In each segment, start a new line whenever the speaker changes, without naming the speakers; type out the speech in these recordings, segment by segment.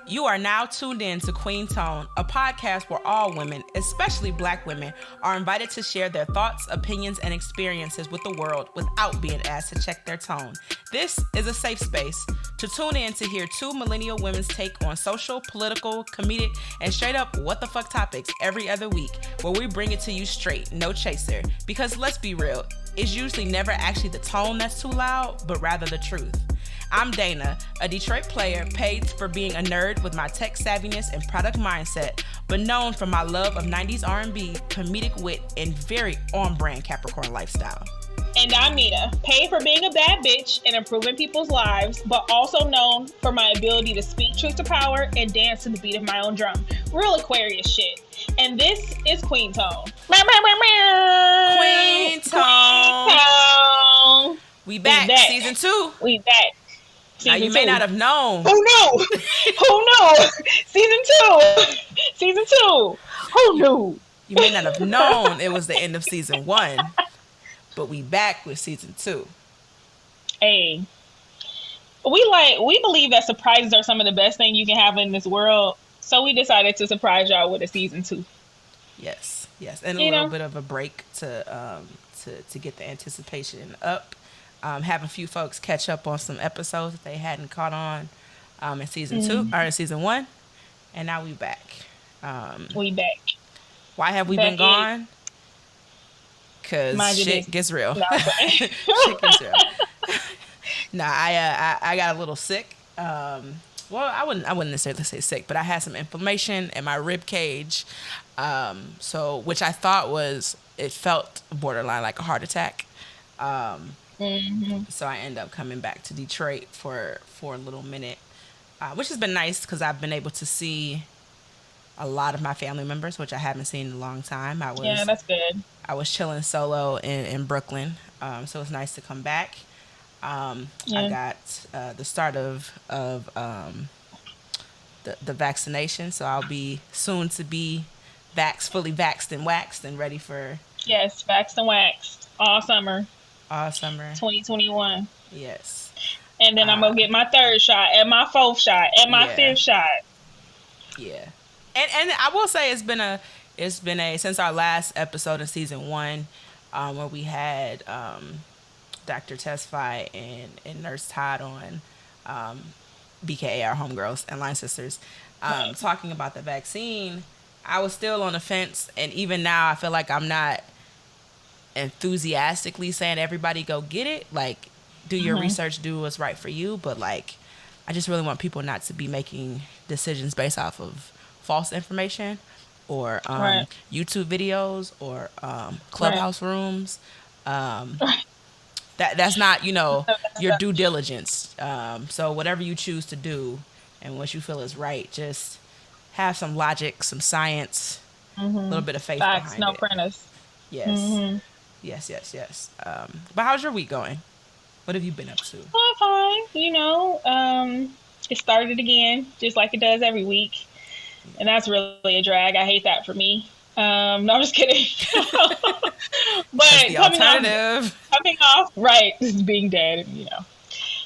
You are now tuned in to Queen Tone, a podcast where all women, especially Black women, are invited to share their thoughts, opinions, and experiences with the world without being asked to check their tone. This is a safe space to tune in to hear two millennial women's take on social, political, comedic, and straight up what the fuck topics every other week, where we bring it to you straight, no chaser. Because let's be real, it's usually never actually the tone that's too loud, but rather the truth. I'm Dana, a Detroit player paid for being a nerd with my tech savviness and product mindset, but known for my love of 90s R&B, comedic wit, and very on-brand Capricorn lifestyle.
And I'm Nita, paid for being a bad bitch and improving people's lives, but also known for my ability to speak truth to power and dance to the beat of my own drum. Real Aquarius shit. And this is Queen Tone.
Queen Tone. We back. Season 2.
We back.
Now, you may not have known.
Who knew? Who knew? Season 2. Who knew?
You may not have known it was the end of season 1, but we back with season 2.
Hey, we believe that surprises are some of the best things you can have in this world, so we decided to surprise y'all with a season 2.
Yes, and a little bit of a break to get the anticipation up. Have a few folks catch up on some episodes that they hadn't caught on in season 2 or in season 1, and now we back.
We back.
Why have we been gone? Because shit gets real. Shit gets real. Nah, I got a little sick. Well, I wouldn't necessarily say sick, but I had some inflammation in my rib cage. So which I thought it felt borderline like a heart attack. So I end up coming back to Detroit for a little minute, which has been nice because I've been able to see a lot of my family members, which I haven't seen in a long time.
Yeah, that's good.
I was chilling solo in Brooklyn, so it's nice to come back. I got the start of the vaccination, so I'll be soon to be fully vaxxed and waxed and ready for...
Yes, vaxxed and waxed all summer. 2021.
Yes.
And then I'm going to get my 3rd shot and my 4th shot and my 5th shot.
Yeah. And I will say it's been a since our last episode of season 1, where we had Dr. Tesfai and Nurse Todd on, BKA, our homegirls and line sisters, talking about the vaccine. I was still on the fence, and even now I feel like I'm not enthusiastically saying everybody go get it. Like, do your research, do what's right for you, but like, I just really want people not to be making decisions based off of false information or YouTube videos or clubhouse rooms. That's not, your due diligence. So whatever you choose to do and what you feel is right, just have some logic, some science, a little bit of faith behind it.
No prentice.
Yes. Yes. But how's your week going? What have you been up to?
Fine. It started again, just like it does every week. And that's really a drag. I hate that for me. No, I'm just kidding. But coming off, right, being dead,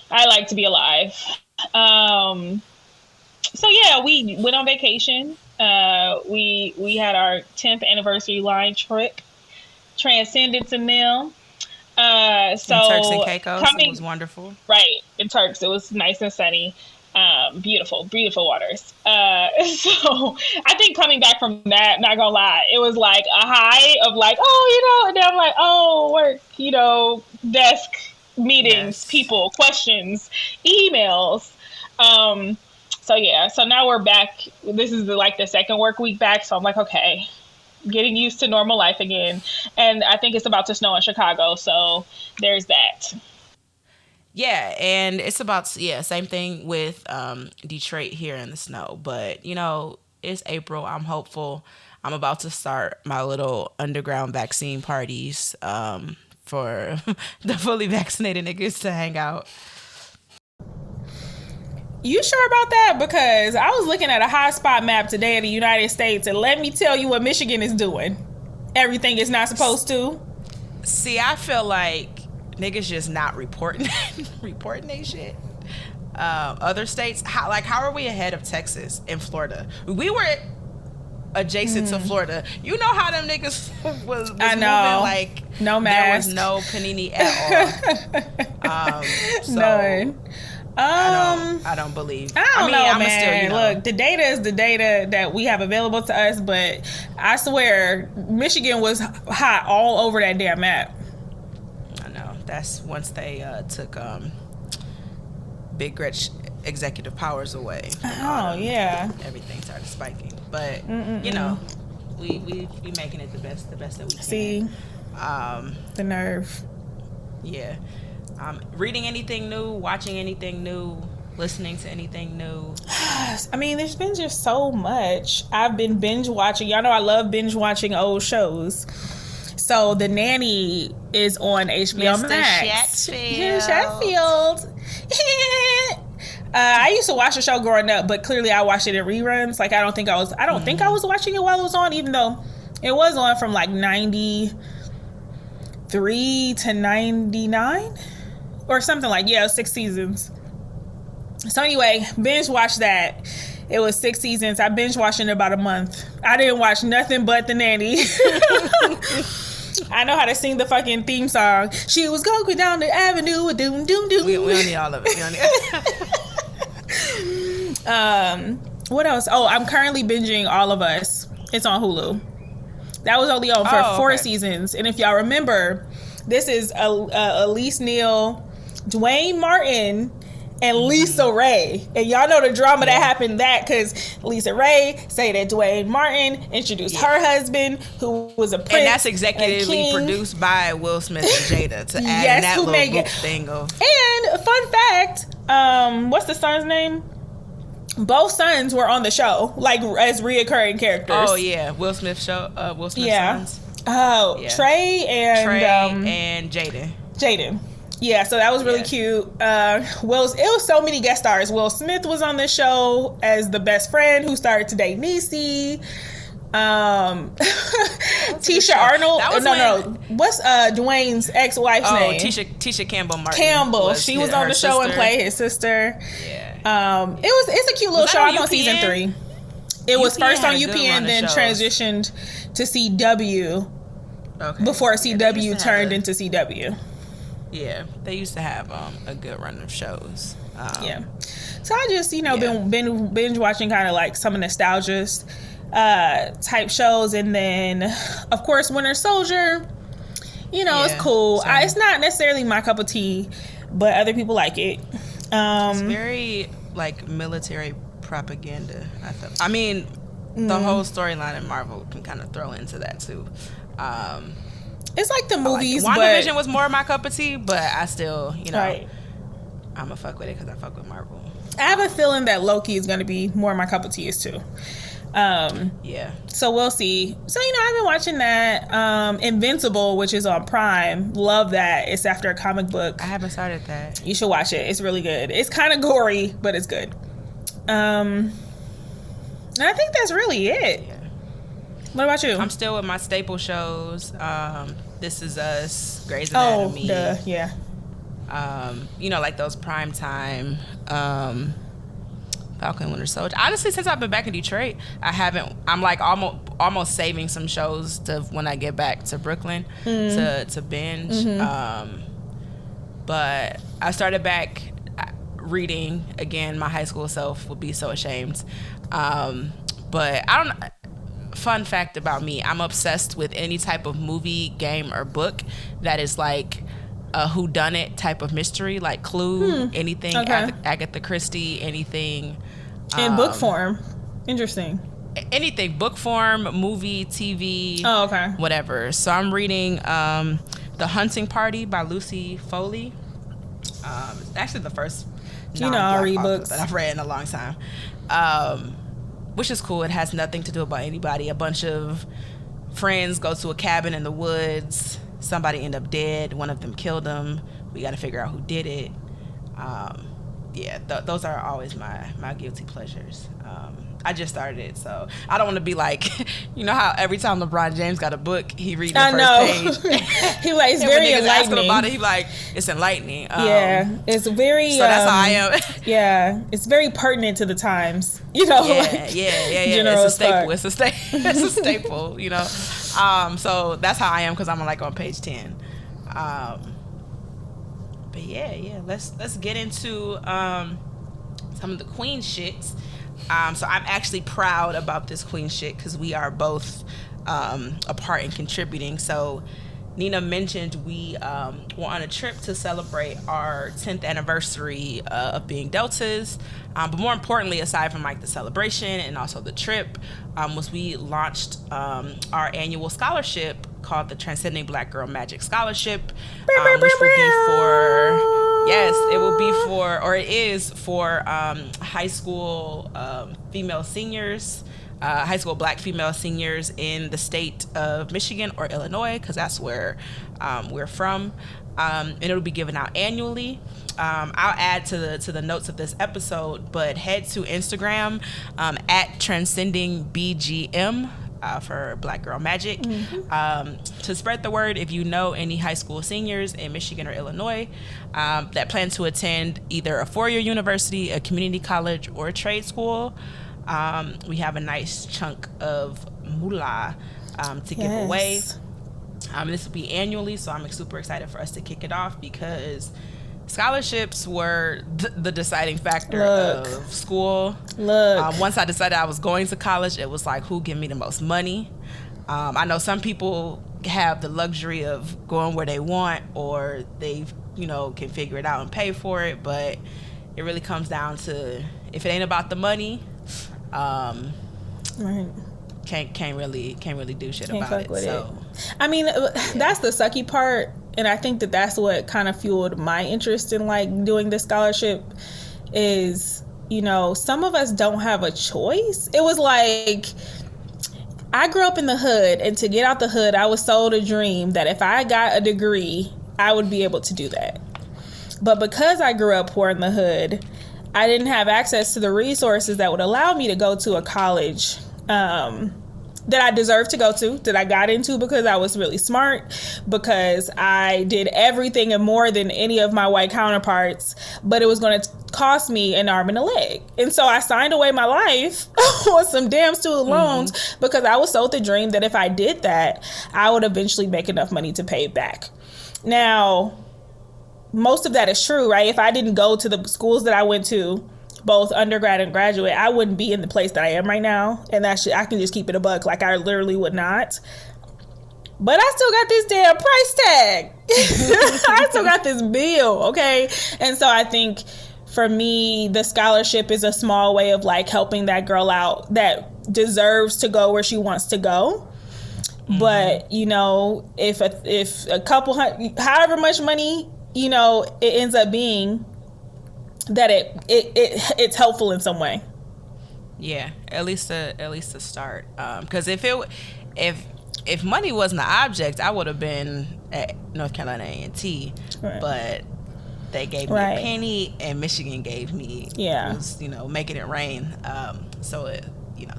I like to be alive. So yeah, we went on vacation. We had our 10th anniversary line trip. Transcendence in them.
In Turks and Caicos, it was wonderful.
Right, in Turks, it was nice and sunny. Beautiful waters. So I think coming back from that, not gonna lie, it was like a high of like, and then I'm like, work, desk meetings, people, questions, emails. So yeah, so now we're back. This is the second work week back. So I'm like, okay, getting used to normal life again. And I think it's about to snow in Chicago. So there's that.
Yeah, and it's about, same thing with Detroit here in the snow. But, it's April. I'm hopeful. I'm about to start my little underground vaccine parties for the fully vaccinated niggas to hang out.
You sure about that? Because I was looking at a hotspot map today in the United States, and let me tell you what Michigan is doing. Everything is not supposed to.
See, I feel like niggas just not reporting they shit. other states. How are we ahead of Texas and Florida? We were adjacent to Florida. You know how them niggas was moving like
no mask.
There was no panini at all. So
None.
I don't believe.
I don't know,
I'm
man.
still, you know.
Look, the data is the data that we have available to us, but I swear Michigan was hot all over that damn map.
I know. That's once they took Big Gretch executive powers away.
Oh yeah.
Everything started spiking, but you know, we making it the best that we can.
See, the nerve.
Yeah. Reading anything new, watching anything new, listening to anything new.
I mean, there's been just so much. I've been binge watching. Y'all know I love binge watching old shows. So The Nanny is on HBO
Mr.
Max.
Sheffield.
I used to watch the show growing up, but clearly I watched it in reruns. Like I don't think I was watching it while it was on, even though it was on from like 93 to 99 or something like, 6 seasons. So anyway, binge watched that. It was 6 seasons. I binge watched it in about a month. I didn't watch nothing but The Nanny. I know how to sing the fucking theme song. She was going down the avenue with doom doom doom.
We don't need all of it.
What else? Oh, I'm currently binging All of Us. It's on Hulu. That was only on for 4 seasons. And if y'all remember, this is Elise Neal, Dwayne Martin, and Lisa Ray. And y'all know the drama that happened because Lisa Ray say that Dwayne Martin introduced her husband, who was a prince.
And that's executively produced by Will Smith and Jada to add in that little book thing.
And fun fact, what's the son's name? Both sons were on the show, like as reoccurring characters.
Oh yeah, Will Smith sons.
Oh, yeah. Trey
and Jaden.
Yeah, so that was really cute. It was so many guest stars. Will Smith was on the show as the best friend who started to date Niecy. Tisha Arnold. What's Dwayne's ex-wife's name?
Tisha Campbell Martin.
She was on the show and played his sister. Yeah. It's a cute little show. I'm on season 3. It was first on UPN, then transitioned to CW. Okay. Before CW turned into CW.
Yeah, they used to have a good run of shows.
So I just been binge watching kind of like some nostalgia type shows, and then of course Winter Soldier. It's cool. It's not necessarily my cup of tea, but other people like it.
It's very like military propaganda. I mean, the whole storyline in Marvel can kind of throw into that too.
It's like the movies.
WandaVision was more my cup of tea, but I still,
right.
I'm a fuck with it because I fuck with Marvel.
I have a feeling that Loki is going to be more my cup of tea too. So we'll see. So I've been watching that. Invincible, which is on Prime. Love that. It's after a comic book.
I haven't started that.
You should watch it. It's really good. It's kind of gory, but it's good. And I think that's really it. Yeah. What about you?
I'm still with my staple shows. This Is Us, Grey's Anatomy.
Yeah.
Like those prime time. Falcon Winter Soldier. Honestly, since I've been back in Detroit, I'm like almost saving some shows to when I get back to Brooklyn to binge. But I started back reading again. My high school self would be so ashamed. But I don't. Fun fact about me, I'm obsessed with any type of movie, game, or book that is like a whodunit type of mystery, like Clue, anything, Agatha Christie, anything.
In book form. Interesting.
Anything, book form, movie, TV, whatever. So I'm reading The Hunting Party by Lucy Foley. It's actually the first
I read books
that I've read in a long time. Which is cool. It has nothing to do about anybody. A bunch of friends go to a cabin in the woods. Somebody end up dead. One of them killed them. We got to figure out who did it. those are always my guilty pleasures. I just started it, so I don't want to be like, you know how every time LeBron James got a book, he read the first page.
He like, it's very enlightening. Ask him
about it, he like, it's enlightening.
It's very.
So that's how I am.
Yeah, it's very pertinent to the times. You know,
yeah. It's a staple. It's a staple. You know, so that's how I am because I'm like on page 10. But yeah. Let's get into some of the queen shits. So I'm actually proud about this queen shit because we are both a part in contributing. So Nina mentioned we were on a trip to celebrate our 10th anniversary of being Deltas. But more importantly, aside from like the celebration and also the trip, was we launched our annual scholarship called the Transcending Black Girl Magic Scholarship, which will be for... Yes, it will be for, or it is for high school female seniors, high school black female seniors in the state of Michigan or Illinois, because that's where we're from. And it'll be given out annually. I'll add to the notes of this episode, but head to Instagram at TranscendingBGM. For Black Girl Magic, to spread the word if you know any high school seniors in Michigan or Illinois that plan to attend either a four-year university, a community college, or a trade school. We have a nice chunk of moolah to give away. This will be annually, so I'm super excited for us to kick it off because scholarships were the deciding factor of school. Once I decided I was going to college, it was like, who give me the most money? I know some people have the luxury of going where they want, or they, can figure it out and pay for it. But it really comes down to, if it ain't about the money,
right.
Can't really do shit about it. So
I mean, that's the sucky part. And I think that's what kind of fueled my interest in like doing this scholarship is, some of us don't have a choice. It was like, I grew up in the hood, and to get out the hood, I was sold a dream that if I got a degree, I would be able to do that. But because I grew up poor in the hood, I didn't have access to the resources that would allow me to go to a college that I deserved to go to, that I got into because I was really smart, because I did everything and more than any of my white counterparts, but it was going to cost me an arm and a leg. And so I signed away my life on some damn student loans because I was sold the dream that if I did that, I would eventually make enough money to pay it back. Now, most of that is true, right? If I didn't go to the schools that I went to, both undergrad and graduate, I wouldn't be in the place that I am right now. And I can just keep it a buck. Like, I literally would not. But I still got this damn price tag. I still got this bill, okay? And so I think for me, the scholarship is a small way of like helping that girl out that deserves to go where she wants to go. But, if a couple hundred, however much money, it ends up being, that it's helpful in some way.
Yeah, at least to start. Because if money wasn't the object, I would have been at North Carolina A&T. Right. But they gave me a penny, and Michigan gave me making it rain. So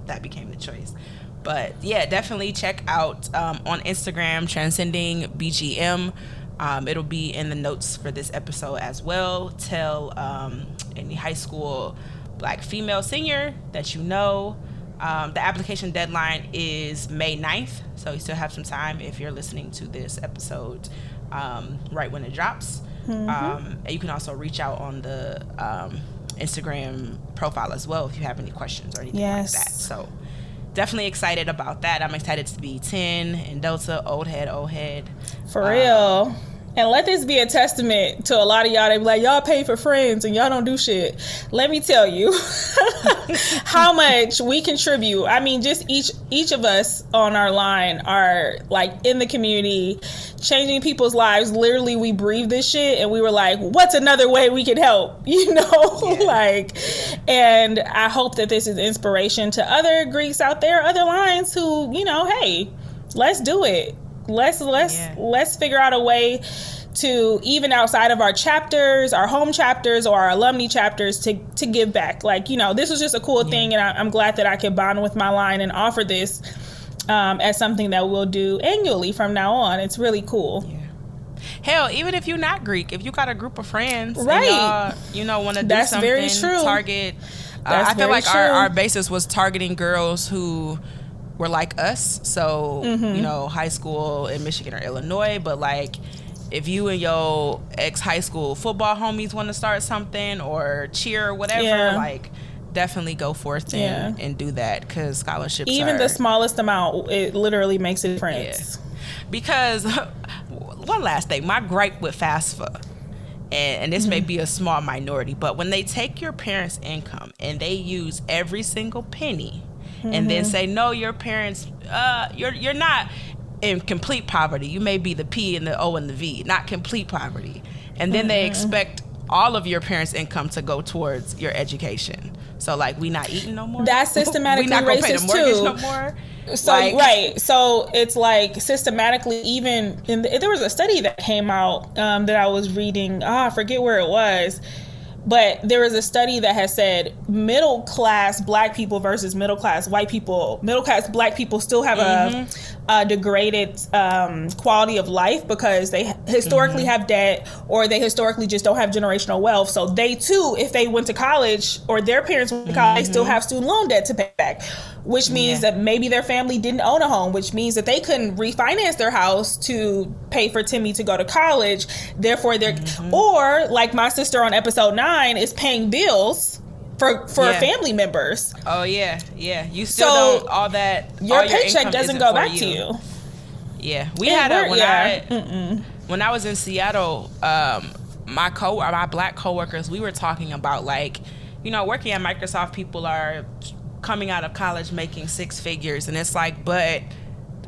that became the choice. But yeah, definitely check out on Instagram Transcending BGM. It'll be in the notes for this episode as well. Tell any high school black female senior that you know. The application deadline is May 9th, so you still have some time if you're listening to this episode right when it drops. And you can also reach out on the Instagram profile as well if you have any questions or anything like that. So definitely excited about that. I'm excited to be 10 in Delta, old head.
For real. And let this be a testament to a lot of y'all. They be like, y'all pay for friends and y'all don't do shit. Let me tell you how much we contribute. I mean, just each of us on our line are like in the community, changing people's lives. Literally, we breathe this shit, and we were like, what's another way we could help? And I hope that this is inspiration to other Greeks out there, other lines who, hey, let's do it. Let's figure out a way to, even outside of our chapters, our home chapters or our alumni chapters, to give back. Like, you know, this was just a cool thing, and I'm glad that I could bond with my line and offer this as something that we'll do annually from now on. It's really cool.
Yeah. Hell, even if you're not Greek, if you got a group of friends,
right?
And you know, want to do
That's
something,
very true.
target. I feel like our basis was targeting girls who were like us. So, you know, high school in Michigan or Illinois, but like, if you and your ex-high school football homies want to start something or cheer or whatever, like, definitely go forth and do that, because scholarships
even the smallest amount, it literally makes a difference.
Yeah. Because one last thing, my gripe with FAFSA, and this may be a small minority, but when they take your parents' income and they use every single penny and then say, no, your parents, you're not in complete poverty. You may be the P and the O and the V, not complete poverty. And then they expect all of your parents' income to go towards your education. So, like, we not eating no more?
That's systematically
racist, we not gonna pay the mortgage
too.
No more?
So, like, right. So, it's like systematically, even, there was a study that came out that I was reading. I forget where it was. But there was a study that has said middle class black people versus middle class white people. Middle class black people still have a degraded quality of life because they historically have debt, or they historically just don't have generational wealth. So they too, if they went to college or their parents went to college, they still have student loan debt to pay back, which means that maybe their family didn't own a home, which means that they couldn't refinance their house to pay for Timmy to go to college. Therefore, they're or like my sister on episode 9 is paying bills for family members.
Oh yeah. You still don't, all that,
your
all
paycheck doesn't go back to you.
Yeah, we had when I was in Seattle, my black coworkers, we were talking about, like, you know, working at Microsoft, people are coming out of college making six figures, and it's like, but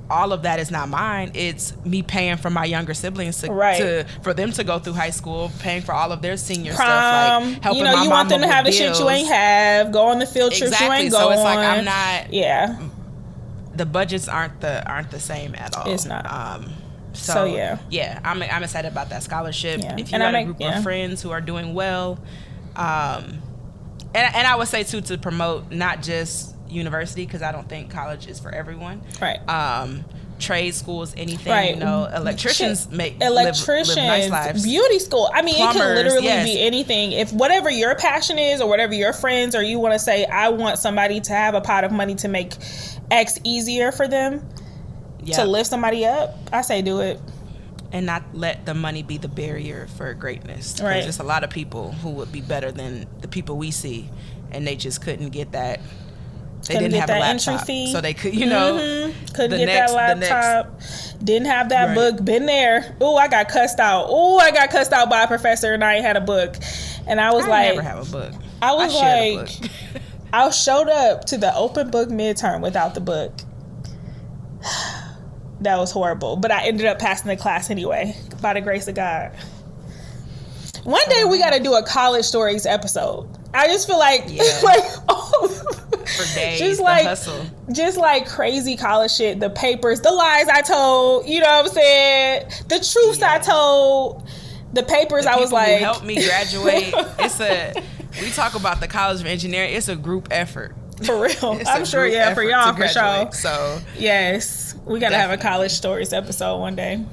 all of that is not mine. It's me paying for my younger siblings for them to go through high school, paying for all of their senior stuff, like helping my mom. You want them to have the shit you ain't have, go on the field trips you ain't go on. So it's like, I'm not. Yeah. The budgets aren't the same at all.
It's not. I'm
excited about that scholarship. Yeah. If you got a group of friends who are doing well, and I would say too, to promote not just university, because I don't think college is for everyone. Right. Trade schools, anything, you know, electricians live nice lives. Beauty school. I mean, plumbers, it can literally be anything. If whatever your passion is, or whatever your friends, or you want to say, I want somebody to have a pot of money to make X easier for them, to lift somebody up, I say do it. And not let the money be the barrier for greatness. Right. There's just a lot of people who would be better than the people we see, and they just couldn't get that. They didn't have a laptop, so they could, you know, couldn't get that laptop. Didn't have that book. Been there. Oh, I got cussed out. Oh, I got cussed out by a professor, and I ain't had a book. And I was I never have a book. I was like, I showed up to the open book midterm without the book. That was horrible, but I ended up passing the class anyway, by the grace of God. One day we got to do a college stories episode. I just feel like, for days, just like the hustle, just like crazy college shit, the papers, the lies I told, you know what I'm saying, the truths I told, the papers the I was like, help me graduate. We talk about the College of Engineering. It's a group effort. For real. I'm sure, for y'all, for sure. So yes, we gotta have a college stories episode one day.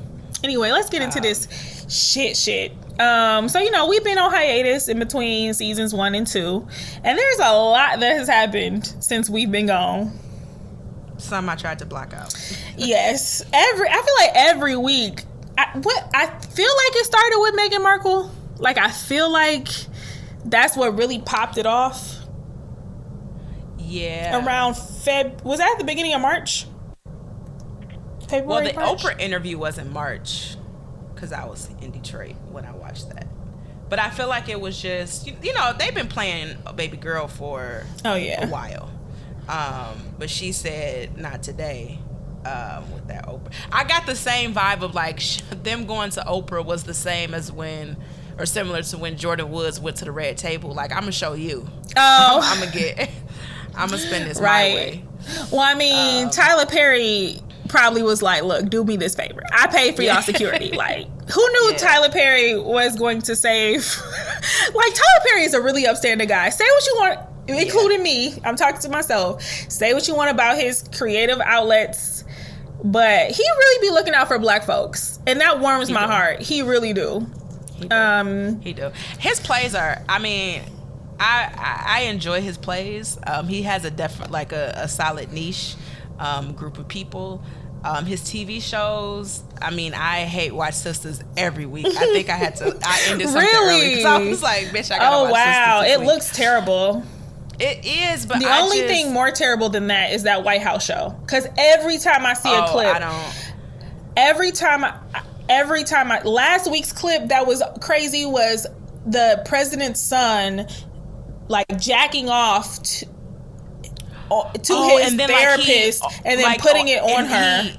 Anyway, let's get into this shit. So, you know, we've been on hiatus in between seasons 1 and 2, and there's a lot that has happened since we've been gone. Some I tried to block out. Yes. I feel like every week, I feel like it started with Meghan Markle. Like, I feel like that's what really popped it off. Yeah. Around was that at the beginning of March? February, well, the March? Oprah interview was in March, because I was in Detroit when I watched that. But I feel like it was just, you know, they've been playing a baby girl for a while. But she said not today with that Oprah. I got the same vibe of like them going to Oprah was the same as when, or similar to when Jordan Woods went to the red table. Like, I'm going to show you. I'm going to spend this my way. Well, I mean, Tyler Perry probably was like, look, do me this favor. I paid for y'all security. Like,
Who knew Tyler Perry was going to save? Like, Tyler Perry is a really upstanding guy. Say what you want, including me. I'm talking to myself. Say what you want about his creative outlets, but he really be looking out for black folks, and that warms my heart. He really do.
He do. His plays are, I mean, I enjoy his plays. He has a solid niche group of people. His TV shows, I mean, I hate Watch Sisters every week. I think I ended something early because I was like, bitch, I gotta watch Sisters this
it
week.
looks terrible.
It is, but
the only thing more terrible than that is that White House show. Because every time I see a clip, last week's clip that was crazy was the president's son, like, jacking off to his therapist and then putting it on her.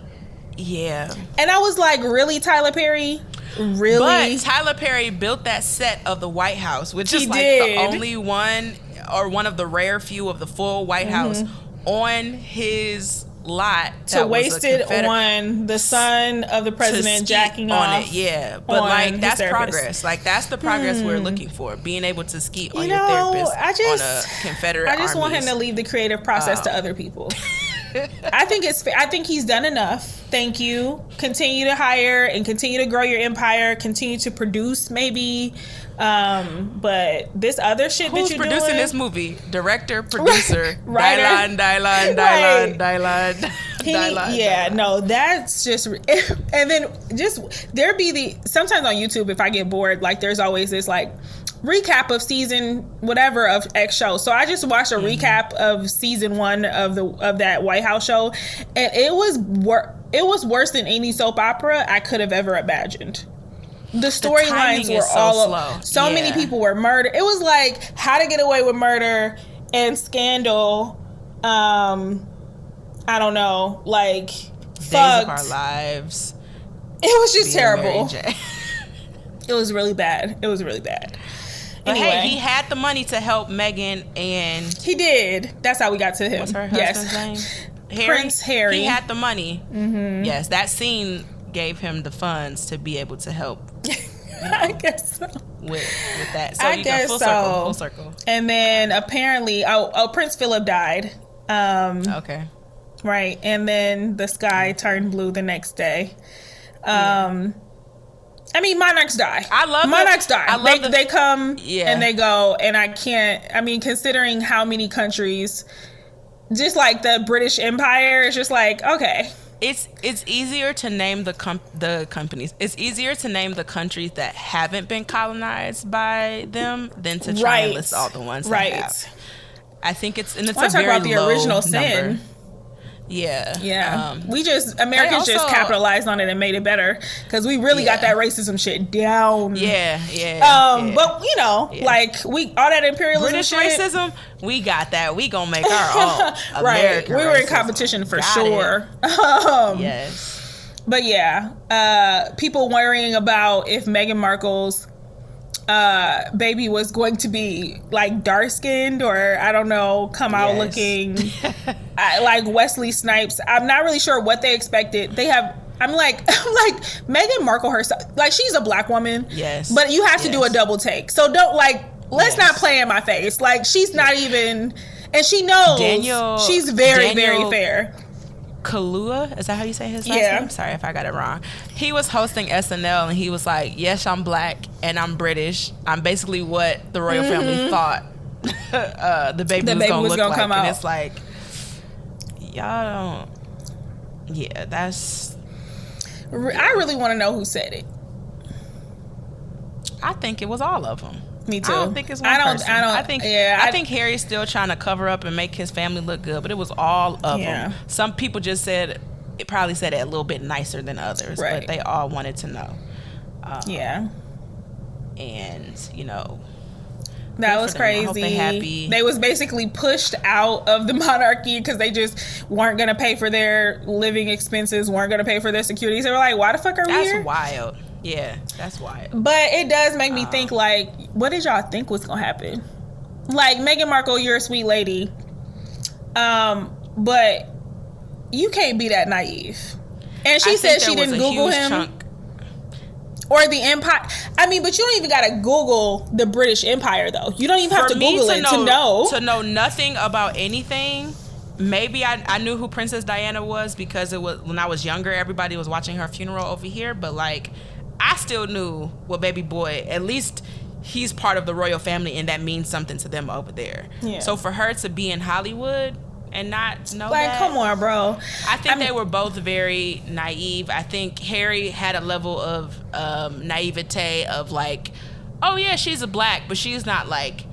And I was like, really, Tyler Perry? Really?
But Tyler Perry built that set of the White House, which is like the only one or one of the rare few of the full White House on his lot
to waste it on the son of the president jacking off
on it. But like, that's progress. Like, that's the progress we're looking for, being able to skeet on your therapist on a Confederate
I just want him to leave the creative process to other people. I think he's done enough. Thank you. Continue to hire and continue to grow your empire. Continue to produce, maybe. But this other shit that you're doing. Who's producing
this movie? Director, producer, Dylan.
Yeah, no, that's just. And then sometimes on YouTube, if I get bored, like, there's always this like recap of season whatever of X show. So I just watched a recap of season 1 of that White House show, and it was worse than any soap opera I could have ever imagined. The storylines were all slow. So many people were murdered. It was like How to Get Away with Murder and Scandal. I don't know, like
Days of Our Lives.
It was just terrible. It was really bad.
But anyway, hey, he had the money to help Meghan, and
he did. That's how we got to him.
What's her husband's name?
Prince Harry.
He had the money. Mm-hmm. Yes, that scene gave him the funds to be able to help.
I guess so.
With that, so I guess full circle.
And then apparently, Prince Philip died.
Okay.
Right, and then the sky turned blue the next day. I mean, monarchs die. Monarchs die. They come and they go, and I can't. I mean, considering how many countries, just like the British Empire, is just like, okay.
It's easier to name the companies. It's easier to name the countries that haven't been colonized by them than to try and list all the ones that have. I think it's a very low
original
number.
Sin.
Yeah.
Americans just capitalized on it and made it better because we really got that racism shit down. But like all that imperialism
British
shit,
racism, we got that. We gonna make our own. American
we were in
racism.
Competition for sure.
Yes.
But people worrying about if Meghan Markle's baby was going to be like dark skinned or I don't know, come out looking like Wesley Snipes. I'm not really sure what they expected. I'm like Meghan Markle herself, like, she's a black woman.
Yes.
But you have to do a double take. So don't let's not play in my face. Like, she's not even, and she knows she's very fair.
Kaluuya, is that how you say his last name? Sorry if I got it wrong. He was hosting SNL and he was like, yes, I'm black and I'm British. I'm basically what the royal family thought the baby was gonna look like. And it's like, y'all don't. Yeah, that's.
I really want to know who said it.
I think it was all of them.
Me too.
I don't think it's one person. I think Harry's still trying to cover up and make his family look good, but it was all of them. Some people just said it, probably said it a little bit nicer than others, but they all wanted to know. And
that was crazy. I hope they happy. They was basically pushed out of the monarchy because they just weren't going to pay for their living expenses, weren't going to pay for their security. So they were like, why the fuck are we here?
That's wild. Yeah, that's wild.
But it does make me think, like, what did y'all think was going to happen? Like, Meghan Markle, you're a sweet lady. But you can't be that naive. And she said she didn't Google him.
or the Empire. I mean, but you don't even gotta Google the British Empire, though. You don't even have to Google it to
know nothing about anything. Maybe I knew who Princess Diana was because it was when I was younger. Everybody was watching her funeral over here, but like I still knew, well, baby boy, at least he's part of the royal family, and that means something to them over there. Yeah. So for her to be in Hollywood and not know
like,
that,
come on, bro.
I think they were both very naive. I think Harry had a level of naivete of like, oh yeah, she's a black, but she's not like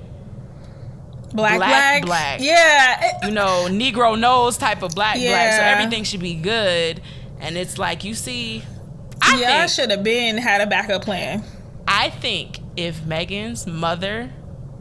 black.
Yeah.
You know, Negro nose type of black. So everything should be good. And it's like, you see,
I should have had a backup plan.
I think if Meghan's mother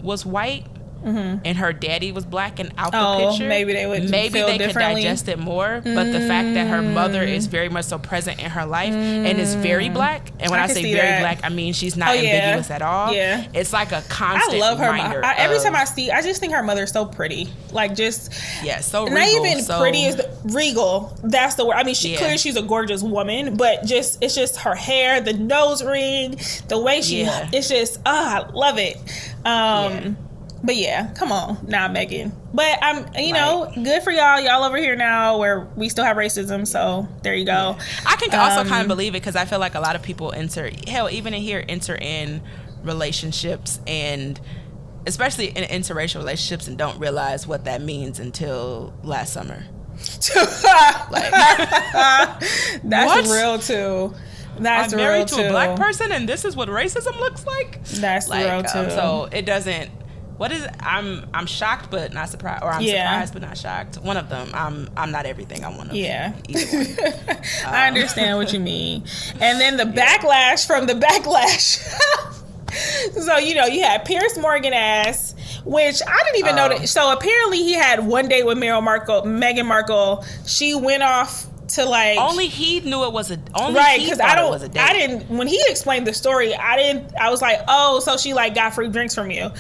was white, and her daddy was black and out the picture,
maybe they would
could digest it more. But the fact that her mother is very much so present in her life and is very black, and when I say very black, I mean she's not ambiguous at all. Yeah, it's like a constant.
I love her. Every time I just think her mother's so pretty. Like just
so regal,
not even pretty is regal. That's the word. I mean, clearly she's a gorgeous woman, but it's just her hair, the nose ring, the way she. It's just I love it. But yeah, come on, Meghan. But I'm, know, good for y'all. Y'all over here now where we still have racism. So there you go.
Yeah. I can also kind of believe it because I feel like a lot of people enter in relationships, and especially in interracial relationships, and don't realize what that means until last summer.
That's real too. That's
I'm married to a black person, and this is what racism looks like.
That's real too.
So it doesn't. What is it? I'm shocked but not surprised, or I'm surprised but not shocked. One of them. I'm not everything I want to be. Either one.
I understand what you mean. And then the backlash from the backlash. So you had Piers Morgan ass, which I didn't even know that. So apparently he had one date with Meghan Markle. She went off to like
only he knew it was a because
I didn't when he explained the story. I was like, oh, so she like got free drinks from you.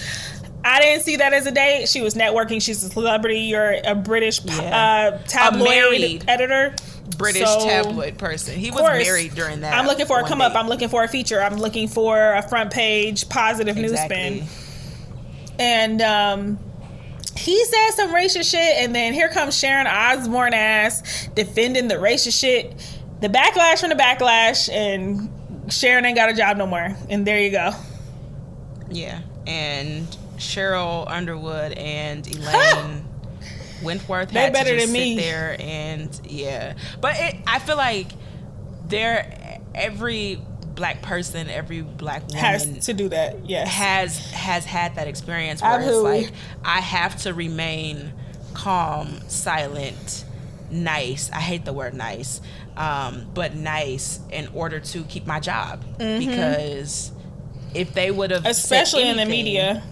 I didn't see that as a date. She was networking. She's a celebrity. You're a British tabloid editor.
British tabloid person. He was married during that.
I'm looking for a come up. I'm looking for a feature. I'm looking for a front page positive news spin. And he said some racist shit, and then here comes Sharon Osbourne ass defending the racist shit. The backlash from the backlash, and Sharon ain't got a job no more. And there you go.
Yeah, and Cheryl Underwood and Elaine Wentworth had to just sit there and but I feel like every black person, every black woman
has to do that. Yes,
has had that experience where it's like I have to remain calm, silent, nice. I hate the word nice, but nice in order to keep my job because if they would have,
especially in the media.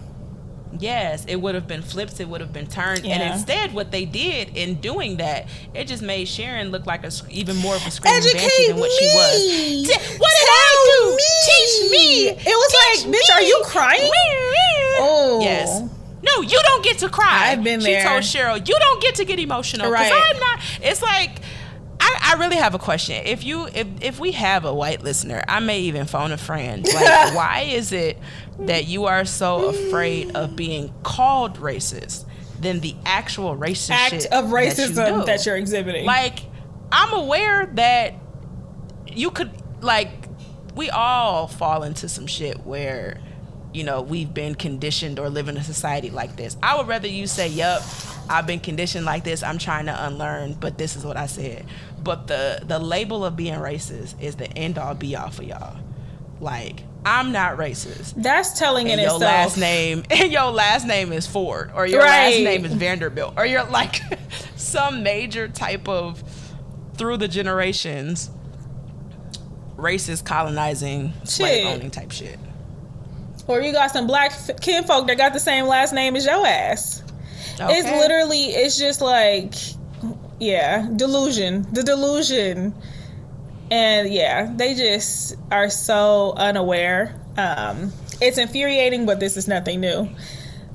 Yes, it would have been flipped. It would have been turned, and instead, what they did in doing that, it just made Sharon look like even more of a screaming banshee than what she was. What did I do? Teach me.
It was like, bitch, are you crying?
Oh, yes. No, you don't get to cry.
I've been there.
She told Cheryl, you don't get to get emotional.
Right.
I'm not. It's like. I really have a question. If we have a white listener, I may even phone a friend. Like, why is it that you are so afraid of being called racist than the actual racist
act of racism that you're exhibiting?
Like, I'm aware that you could, like, we all fall into some shit where, we've been conditioned or live in a society like this. I would rather you say, yup, I've been conditioned like this. I'm trying to unlearn, but this is what I said. But the label of being racist is the end all be all for y'all. Like, I'm not racist.
That's telling in itself.
Your last name is Ford, or your last name is Vanderbilt, or you're like some major type of through the generations racist colonizing slave owning type shit.
Or you got some black kinfolk that got the same last name as your ass. Okay. It's just like, delusion. The delusion. And they just are so unaware. It's infuriating, but this is nothing new.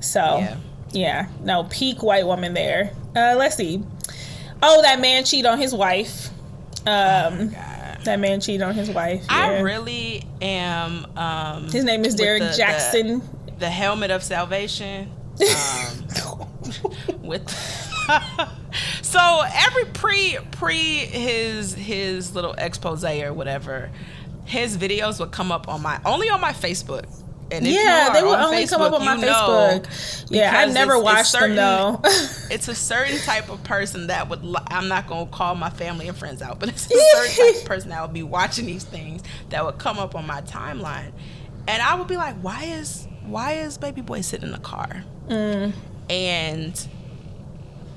So, no, peak white woman there. Let's see. Oh, that man cheated on his wife.
Oh my God.
That man cheated on his wife. Yeah.
I really am.
His name is Derek Jackson.
The helmet of salvation. With so every pre his little expose or whatever, his videos would come up only on my Facebook. And if
they will only Facebook, come up on my Facebook. Yeah, I never watched them though.
It's a certain type of person that would. I'm not gonna call my family and friends out, but it's a certain type of person that would be watching these things that would come up on my timeline, and I would be like, why is baby boy sitting in the car?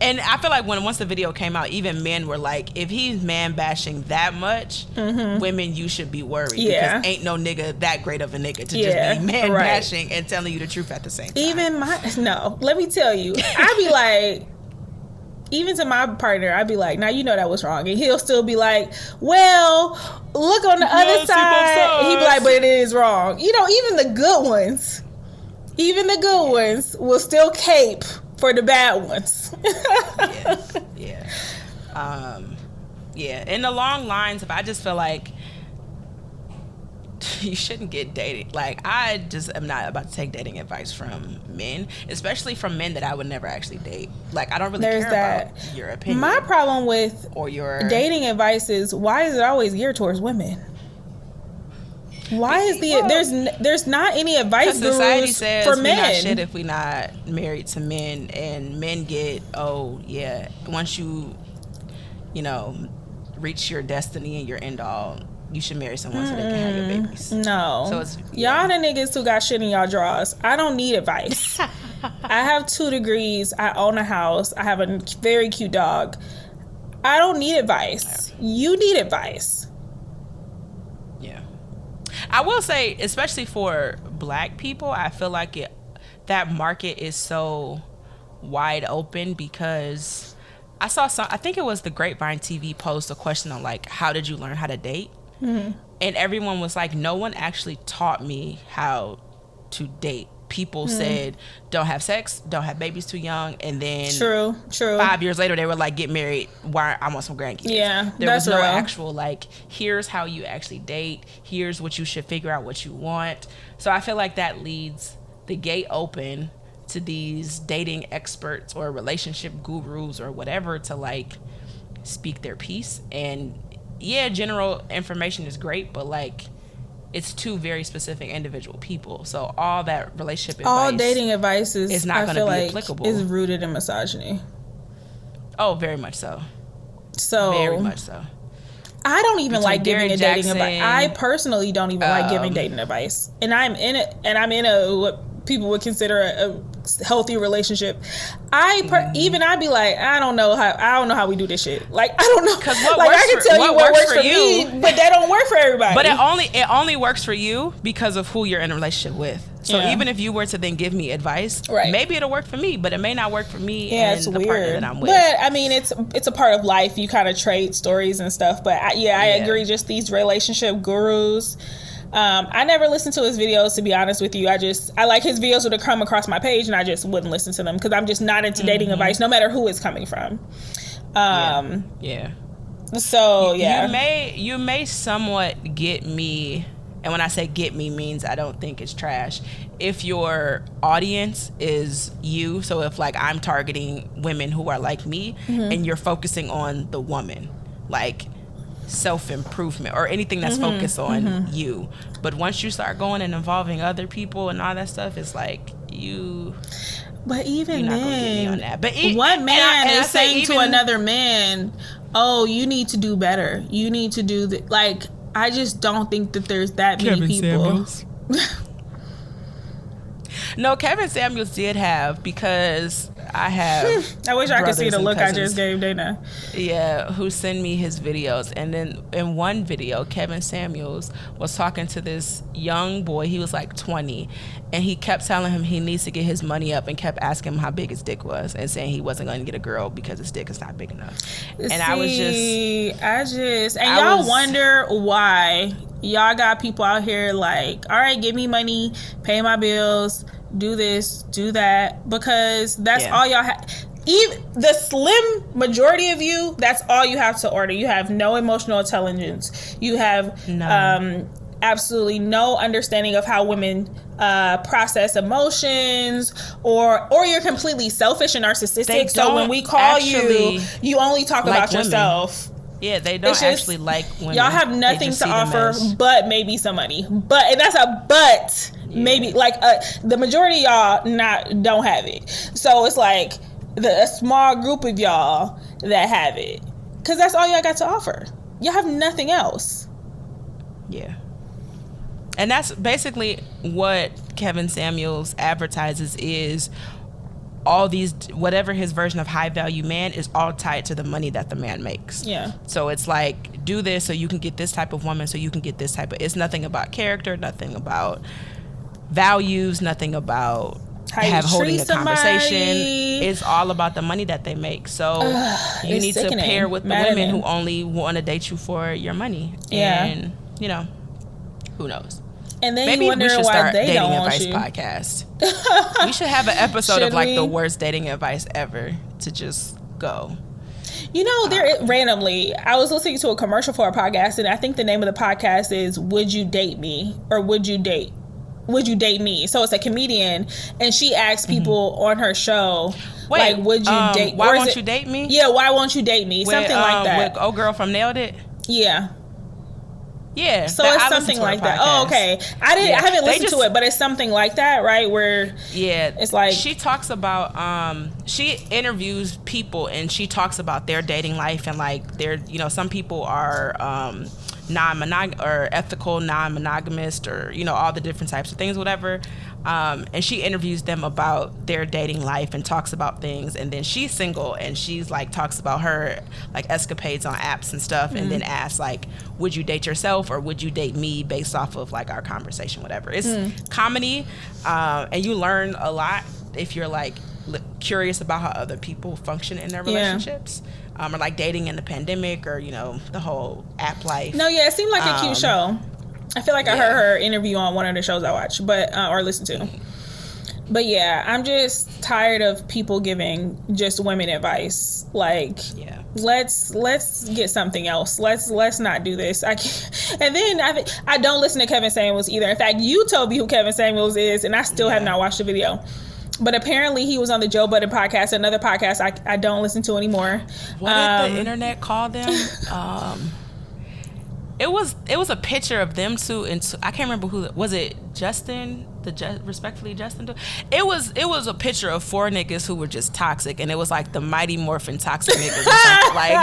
And I feel like once the video came out, even men were like, if he's man bashing that much, women, you should be worried. Because ain't no nigga that great of a nigga to just be man bashing and telling you the truth at the same time.
Let me tell you, I'd be like, even to my partner, I'd be like, now you know that was wrong. And he'll still be like, well, look on the other side. He'd be like, but it is wrong. You know, even the good ones will still cape for the bad ones.
In the long lines of, I just feel like you shouldn't get dated. Like, I just am not about to take dating advice from men, especially from men that I would never actually date. Like, I don't really care about your opinion.
My problem with
or your
dating advice is, why is it always geared towards women? Why is there's not any advice gurus
society says
for
we
men?
Not shit if we not married to men, and men get once you reach your destiny and your end all, you should marry someone so they can have your babies.
No, so it's y'all the niggas who got shit in y'all drawers. I don't need advice. I have 2 degrees. I own a house. I have a very cute dog. I don't need advice. You need advice.
I will say, especially for black people, I feel like that market is so wide open, because I saw I think it was the Grapevine TV post a question on like, how did you learn how to date? And everyone was like, no one actually taught me how to date. People said, don't have sex, don't have babies too young, and then
true
5 years later they were like, get married, I want some grandkids. There was no actual like, here's how you actually date, here's what you should figure out what you want. So I feel like that leads the gate open to these dating experts or relationship gurus or whatever to like speak their piece. And general information is great, but like, it's 2 very specific individual people. So all that relationship advice,
all dating advice is not going to be
applicable.
Is rooted in misogyny.
Oh, very much so. Very much so.
I don't even like giving dating advice. I personally don't even like giving dating advice. And I'm in it, and I'm in what people would consider a healthy relationship. I'd be like, I don't know how we do this shit. Like, I don't know, because I can tell you what works for me, but that don't work for everybody.
But it only works for you because of who you're in a relationship with. So even if you were to then give me advice, maybe it'll work for me, but it may not work for me and the partner that I'm with.
But I mean, it's a part of life. You kind of trade stories and stuff. But I agree. Just these relationship gurus. I never listened to his videos, to be honest with you. I like his videos would have come across my page, and I just wouldn't listen to them because I'm just not into dating advice, no matter who it's coming from. So
you may somewhat get me, and when I say get me, means I don't think it's trash, if your audience is you. So if like I'm targeting women who are like me, and you're focusing on the woman, like self-improvement or anything that's focused on you. But once you start going and involving other people and all that stuff, it's like
but even
you're not
then,
gonna get me on that. But
one man is saying to another man, oh, you need to do better, you need to do like, I just don't think that there's that many people.
No, Kevin Samuels did have, because I have
I wish I could see the look I just gave Dana.
Yeah, who send me his videos. And then in one video, Kevin Samuels was talking to this young boy. He was like 20, and he kept telling him he needs to get his money up, and kept asking him how big his dick was, and saying he wasn't going to get a girl because his dick is not big enough. And
y'all wonder why y'all got people out here like, all right, give me money, pay my bills, do this, do that, because that's all y'all have. even the slim majority of you, that's all you have to order. You have no emotional intelligence. You have absolutely no understanding of how women process emotions, or you're completely selfish and narcissistic. So when we call you only talk like about women. Yourself.
Yeah, they don't actually like women.
Y'all have nothing to offer but maybe some money. And that's a but. Yeah. Maybe like the majority of y'all don't have it. So it's like a small group of y'all that have it, because that's all y'all got to offer. Y'all have nothing else.
Yeah. And that's basically what Kevin Samuels advertises, is all these, whatever his version of high value man is, all tied to the money that the man makes.
Yeah.
So it's like, do this so you can get this type of woman, so you can get this type of, it's nothing about character, nothing about values, nothing about holding a conversation. It's all about the money that they make. So you need to pair with the women who only want to date you for your money.
Yeah.
And, you know, who knows?
And then
maybe
you wonder
we should
why
start
they
dating
don't
advice
want
podcast. We should have an episode of like the worst dating advice ever to just go.
You know, randomly, I was listening to a commercial for a podcast, and I think the name of the podcast is "Would You Date Me?" or "Would You Date Me?" So it's a comedian, and she asks people on her show,
wait,
like, "Would you date?
Why won't you date me?"
Yeah, why won't you date me? Something like that.
With old girl from Nailed It.
Yeah.
Yeah,
so it's something like that. Oh, okay. I haven't listened to it, but it's something like that, right? Where it's like
she talks about she interviews people, and she talks about their dating life, and like their, you know, some people are or ethical non-monogamous, or, you know, all the different types of things, whatever. And she interviews them about their dating life and talks about things. And then she's single, and she's like talks about her like escapades on apps and stuff. And then asks like, would you date yourself or would you date me, based off of like our conversation, whatever. It's comedy, and you learn a lot if you're like curious about how other people function in their relationships. Or like dating in the pandemic, or, you know, the whole app life.
No, yeah, it seemed like a cute show. I feel like I heard her interview on one of the shows I watch, but or listen to. But yeah, I'm just tired of people giving just women advice. Like, let's get something else. Let's not do this. I can't. And then I don't listen to Kevin Samuels either. In fact, you told me who Kevin Samuels is, and I still have not watched the video. But apparently he was on the Joe Budden podcast, another podcast I don't listen to anymore.
What did the internet call them? It was a picture of them two, and I can't remember who was it. Justin, respectfully Justin. It was a picture of 4 niggas who were just toxic, and it was like the Mighty Morphin toxic niggas. Like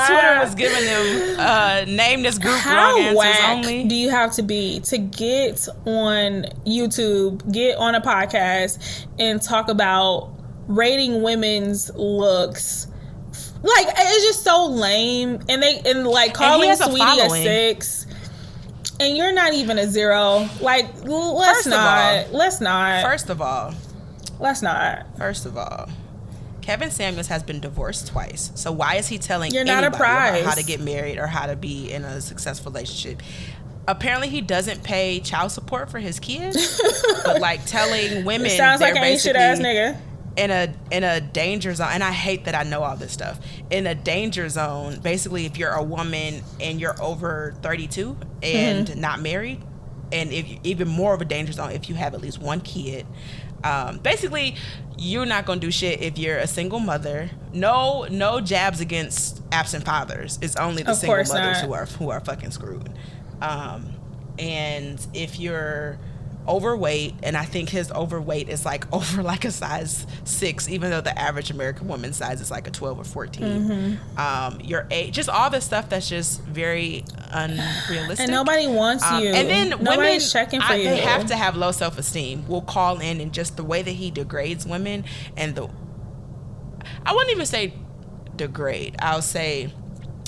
Twitter was giving them name this group wrong answers only.
Do you have to be to get on YouTube, get on a podcast, and talk about rating women's looks? Like, it's just so lame, and like calling Sweetie a 6, and you're not even a 0. Like, let's not. First of all, Kevin Samuels has been divorced twice. So why is he telling anybody about how to get married or how to be in a successful relationship? Apparently, he doesn't pay child support for his kids, but like telling women, it sounds like an ain't shit ass nigga.
In a danger zone, and I hate that I know all this stuff. In a danger zone, basically, if you're a woman and you're over 32 and not married, and if even more of a danger zone if you have at least one kid. Basically, you're not gonna do shit if you're a single mother. No jabs against absent fathers. It's only the single mothers who are fucking screwed. And if you're overweight, and I think his overweight is like over like a size 6, even though the average American woman's size is like a 12 or 14. Your age, just all this stuff that's just very unrealistic,
and nobody wants you,
and then
nobody's checking for you.
They have to have low self-esteem. Will call in, and just the way that he degrades women, and I wouldn't even say degrade, I'll say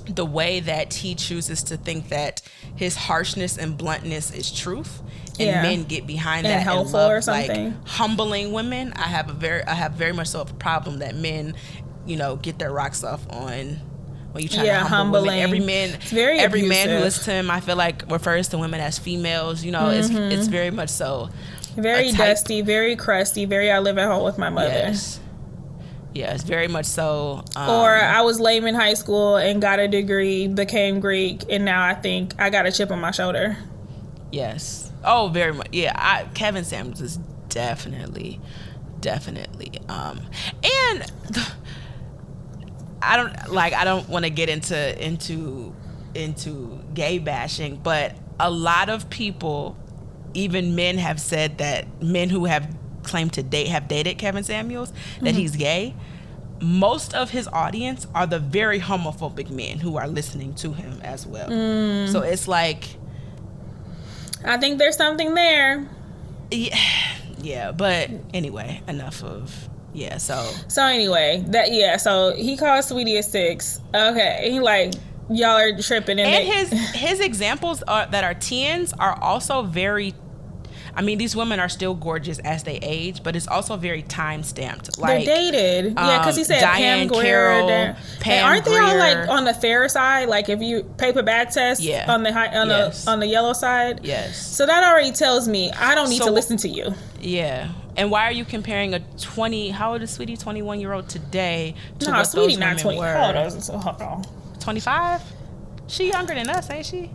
the way that he chooses to think that his harshness and bluntness is truth, and men get behind that and love, or something. Like humbling women. I have very much so a problem that men, you know, get their rocks off on when you try to humble women. Every man who listens to him, I feel like, refers to women as females. You know, it's very much so
very dusty, very crusty, very I live at home with my mother.
Yeah, it's very much so.
Or I was lame in high school and got a degree, became Greek, and now I think I got a chip on my shoulder.
Yes. Oh, very much. Yeah, Kevin Samuels is definitely. And I don't want to get into gay bashing, but a lot of people, even men, have said that men who have claimed to have dated Kevin Samuels, that he's gay. Most of his audience are the very homophobic men who are listening to him as well. So it's like,
I think there's something there.
Yeah, but anyway, enough of So
anyway, so he called Sweetie a 6. Okay, he like, y'all are tripping,
and his examples that are 10s are also very. I mean, these women are still gorgeous as they age, but it's also very time stamped. Like,
they're dated, because he said
Diane
Pam Grier,
Carroll, Pam
aren't they
Grier.
all like on the fair side? Like if you paper bag test, on the yellow side,
yes.
So that already tells me I don't need to listen to you.
Yeah, and why are you comparing a 20? How old is Sweetie? 21-year-old today to
no,
what
Sweetie
those
not
women
20.
were?
Hold on.
25? She younger than us, ain't she?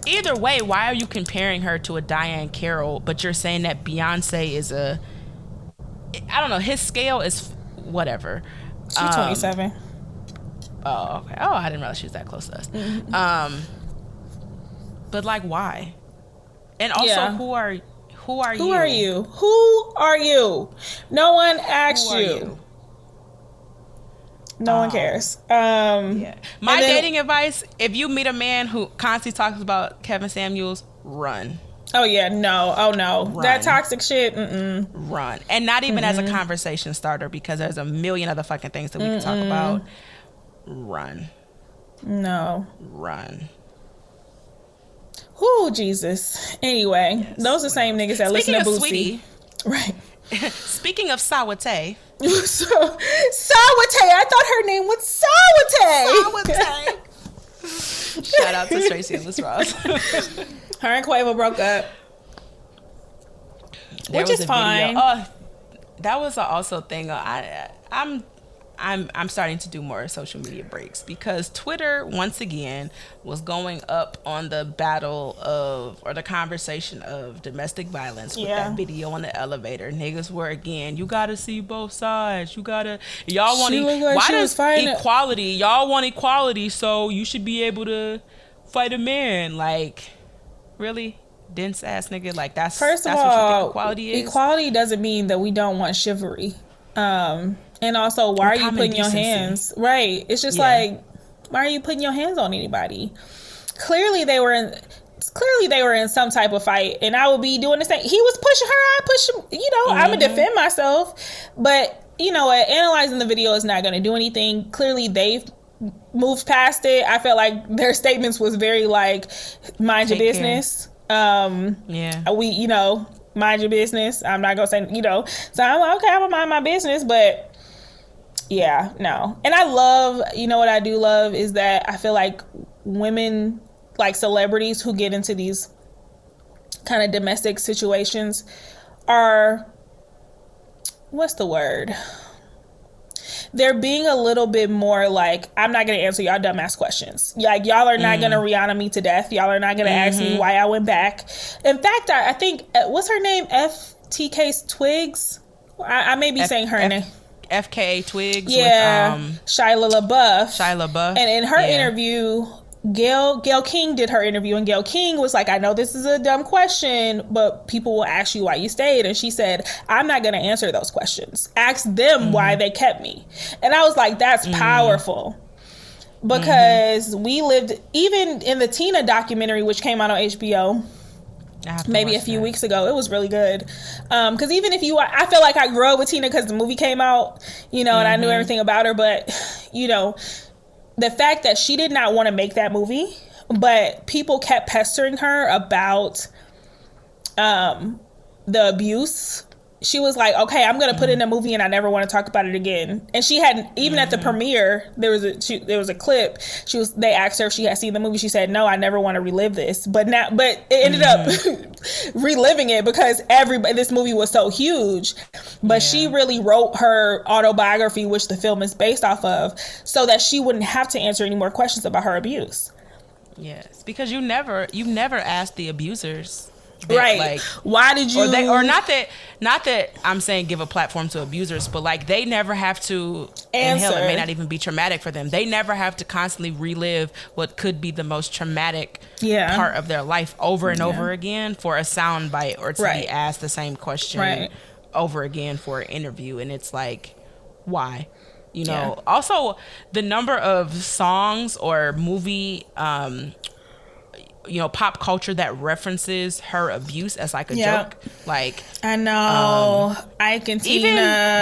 Either way, why are you comparing her to a Diane Carroll, but you're saying that Beyonce is I don't know, his scale is whatever.
She's 27.
Oh, okay. Oh, I didn't realize she was that close to us.
Mm-hmm.
But like, why? And also, who are you?
Who are you? Who are you? No one asked you. No one cares.
Yeah. My dating advice: if you meet a man who constantly talks about Kevin Samuels, run.
Oh yeah, no. Oh no,
run.
That toxic shit.
Run, and not even as a conversation starter, because there's a million other fucking things that we can talk about. Run.
No.
Run.
Whoo, Jesus. Anyway, those are the same niggas that listen to Boosie.
Sweetie,
right.
Speaking of Sawate.
Sawate, I thought her name was Sawate.
Shout out to Tracy Ellis Ross.
Her and Quavo broke up, which is fine.
That was also a thing. I'm starting to do more social media breaks, because Twitter once again was going up on the battle of, or the conversation of, domestic violence with that video on the elevator. Niggas were again, you gotta see both sides. Y'all want why does equality? Y'all want equality, so you should be able to fight a man. Like, really? Dense ass nigga. Like, that's
what you think
equality is?
Equality doesn't mean that we don't want chivalry. And also, why are you putting your hands? Right. It's just like, why are you putting your hands on anybody? Clearly they were in some type of fight, and I would be doing the same. He was pushing her, I pushed him. I'm gonna defend myself, but analyzing the video is not gonna do anything. Clearly they've moved past it. I felt like their statements was very like, mind your business. We mind your business. I'm not gonna say, so I'm like, okay, I'm gonna mind my business, but yeah, no. And I love, what I do love is that I feel like women, like celebrities who get into these kind of domestic situations are, what's the word? They're being a little bit more like, I'm not going to answer y'all dumbass questions. Like, y'all are not going to Rihanna me to death. Y'all are not going to ask me why I went back. In fact, I think, what's her name? FTK Twigs? I may be saying her name.
FKA Twigs.
Yeah. With, Shia LaBeouf. And in her interview, Gayle King did her interview, and Gayle King was like, I know this is a dumb question, but people will ask you why you stayed. And she said, I'm not going to answer those questions. Ask them why they kept me. And I was like, that's powerful. Because we lived, even in the Tina documentary, which came out on HBO, maybe a few weeks ago, it was really good. Because even if I feel like I grew up with Tina because the movie came out, and I knew everything about her, but, the fact that she did not want to make that movie, but people kept pestering her about the abuse she was like, okay, I'm gonna put it in a movie and I never want to talk about it again. And she hadn't, even at the premiere, there was a clip. They asked her if she had seen the movie. She said, no, I never want to relive this. But it ended up reliving it because this movie was so huge. But she really wrote her autobiography, which the film is based off of, so that she wouldn't have to answer any more questions about her abuse.
Yes, because you never asked the abusers.
Right. Like, why did you?
Or not that I'm saying give a platform to abusers, but like they never have to. And hell, it may not even be traumatic for them. They never have to constantly relive what could be the most traumatic part of their life over and over again for a soundbite or to be asked the same question over again for an interview. And it's like, why? You know. Also, the number of songs or movie. Pop culture that references her abuse as like a joke. Like,
I know, Ike and Tina,
even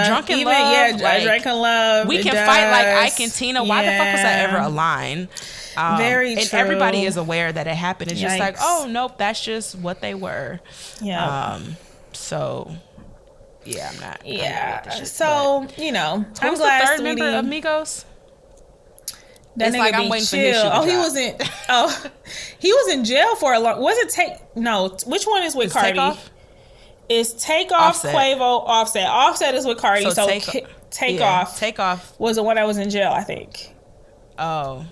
Drunken Love.
Yeah, like, Drunken Love.
We can fight like Ike and Tina. Why the fuck was that ever a line?
Very true.
And everybody is aware that it happened. It's just like, oh nope, that's just what they were. Yeah. So. Yeah, I'm not.
Yeah.
Shit,
so I'm glad
the third member of Migos?
That it's nigga like I'm waiting chill. For his he was in jail for a long. Was it which one is with Cardi?
Takeoff?
It's Takeoff, Quavo, Offset. Offset is with Cardi. So Takeoff was the one that was in jail, I think.
Oh.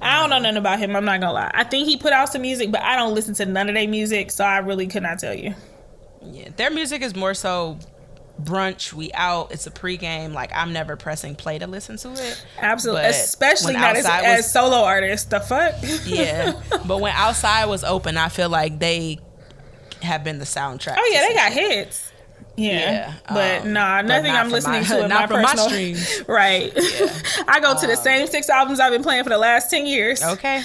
I don't know nothing about him. I'm not gonna lie. I think he put out some music, but I don't listen to none of their music, so I really could not tell you.
Yeah, their music is more so brunch, we out, it's a pregame. Like, I'm never pressing play to listen to it.
Absolutely. Especially not as solo artists. The fuck?
Yeah. But when Outside was open, I feel like they have been the soundtrack.
Oh, yeah, they got hits. Yeah. But nothing I'm listening to in my personal streams. Right. Yeah. I go to the same 6 albums I've been playing for the last 10 years.
Okay.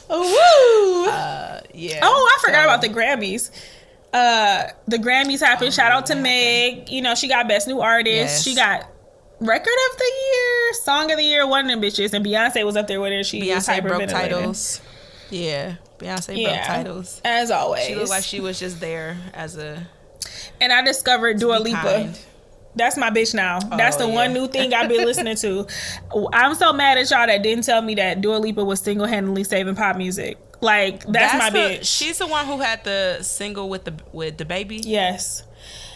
Woo!
Yeah.
Oh, I forgot about the Grammys. The Grammys happened. Shout out to Meg. She got Best New Artist. Yes. She got Record of the Year, Song of the Year, one of them bitches. And Beyonce was up there with her.
Beyonce broke titles. Yeah. Beyonce broke titles.
As always.
She looked like she was just there as a...
And I discovered Dua Lipa. Kind. That's my bitch now. That's the one new thing I've been listening to. I'm so mad at y'all that didn't tell me that Dua Lipa was single-handedly saving pop music. Like, that's my bitch.
She's the one who had the single with the baby?
Yes.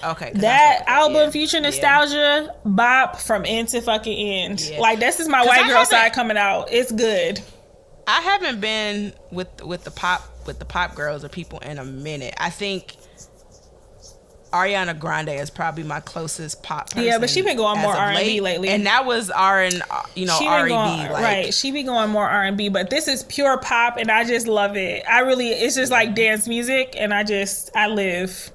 Okay.
That album, Future Nostalgia, bop from end to fucking end. Yeah. Like, this is my white girl side coming out. It's good.
I haven't been with the pop girls or people in a minute. I think Ariana Grande is probably my closest pop person.
Yeah, but she been going more R&B lately.
And that was R&B.
Right, she be going more R&B, but this is pure pop and I just love it. It's just like dance music and I live.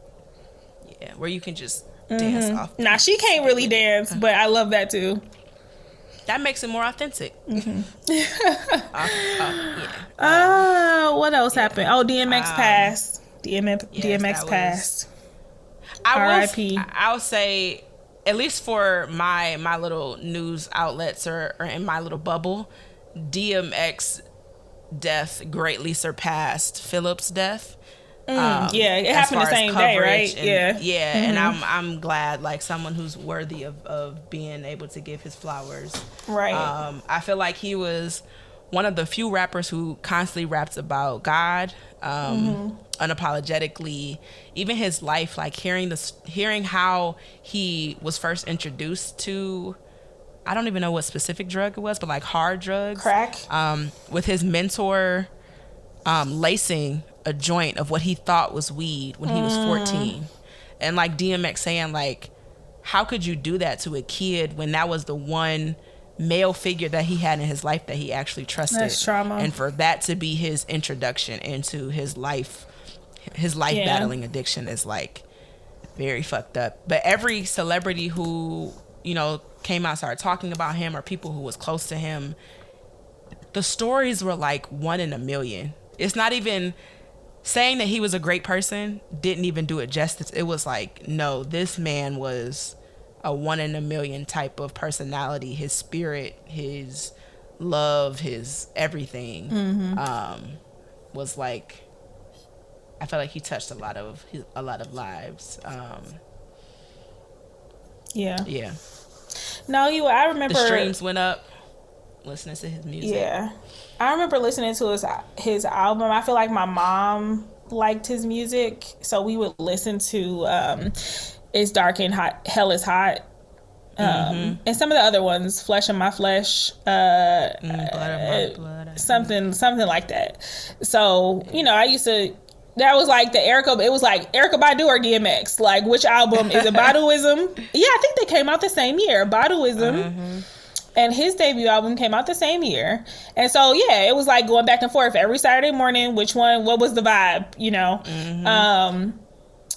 Yeah, where you can just dance off.
Nah, she can't really dance, but I love that too.
That makes it more authentic.
Mm-hmm. What else happened? Oh, DMX passed. DMX passed.
I'll say, at least for my little news outlets or in my little bubble, DMX death greatly surpassed Philip's death.
It happened the same day, right?
And I'm glad, like, someone who's worthy of being able to give his flowers.
Right.
I feel like he was one of the few rappers who constantly raps about God, unapologetically. Even his life, like hearing how he was first introduced to, I don't even know what specific drug it was, but like hard drugs,
crack.
With his mentor lacing a joint of what he thought was weed when he was 14, and like DMX saying, like, how could you do that to a kid when that was the one male figure that he had in his life that he actually trusted?
That's trauma.
And for that to be his introduction into his life battling addiction is like very fucked up. But every celebrity who came out, started talking about him, or people who was close to him, the stories were like 1 in a million. It's not even saying that he was a great person didn't even do it justice. It was like, no, this man was a 1 in a million type of personality. His spirit, his love, his everything was like I felt like he touched a lot of lives. Yeah.
No, I remember
the streams went up listening to his music.
Yeah, I remember listening to his album. I feel like my mom liked his music, so we would listen to It's Dark and Hot, Hell is Hot, and some of the other ones, Flesh of My Flesh, Blood of My Blood, something like that. So I used to. That was like it was like Erykah Badu or DMX. Like, which album is it? Baduism? Yeah, I think they came out the same year. Baduism. And his debut album came out the same year. And so, yeah, it was like going back and forth every Saturday morning. What was the vibe,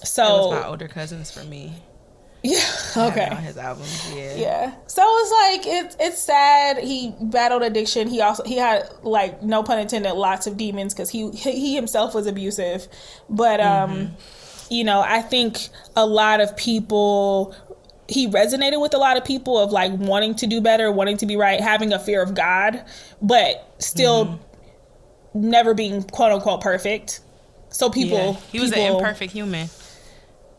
So.
It was my older cousins for me.
Yeah. Okay.
On his albums. Yeah.
Yeah. So it's like it's sad. He battled addiction. He had, like, no pun intended, lots of demons because he himself was abusive. But I think a lot of people. He resonated with a lot of people of like wanting to do better, wanting to be right, having a fear of God, but still never being quote unquote perfect. So
he was an imperfect human.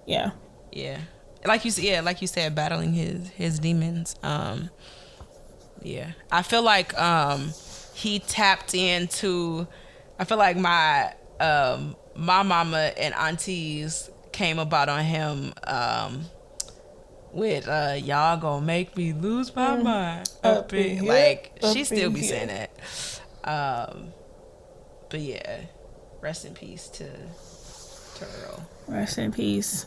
Yeah.
Yeah. Like you said, battling his demons. Yeah. I feel like he tapped into. I feel like my mama and aunties came about on him with y'all gonna make me lose my mind up in here. Like, she still be saying that. But yeah, rest in peace to Earl.
Rest in peace.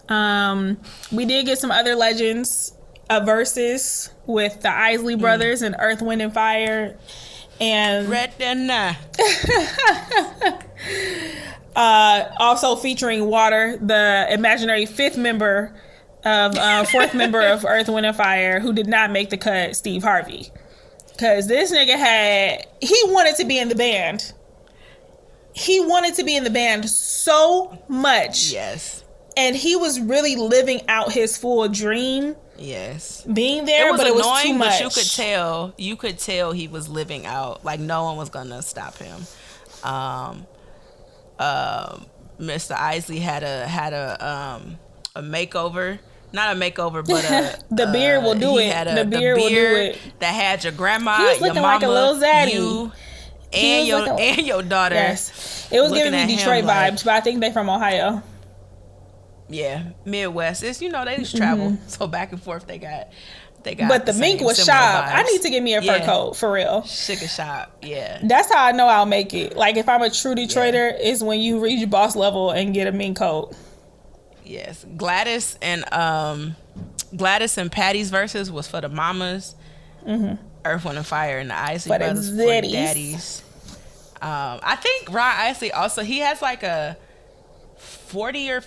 We did get some other legends, verses with the Isley Brothers and Earth, Wind and Fire, and also featuring Water, the imaginary fourth member of Earth, Wind and Fire, who did not make the cut, Steve Harvey, because this nigga he wanted to be in the band. He wanted to be in the band so much.
Yes.
And he was really living out his full dream.
Yes.
Being there, but it was too much.
But you could tell he was living out. Like, no one was gonna stop him. Mr. Isley had a makeover. Not a makeover, but
the beard will do it. The beard will do it.
That had your grandma,
he was looking
your mama,
like a little zaddy.
You, and your daughter.
Yes. It was giving me Detroit vibes, but I think they from Ohio.
Yeah, Midwest. It's, they just travel. So back and forth they got.
But the mink was sharp. I need to get me a fur coat, for real.
Sugar shop, yeah.
That's how I know I'll make it. Like, if I'm a true Detroiter, is when you reach boss level and get a mink coat.
Yes. Gladys and Patty's verses was for the mamas. Earth, Wind and Fire and the Isley Brothers for the daddies. I think Ron Isley also, he has like a 50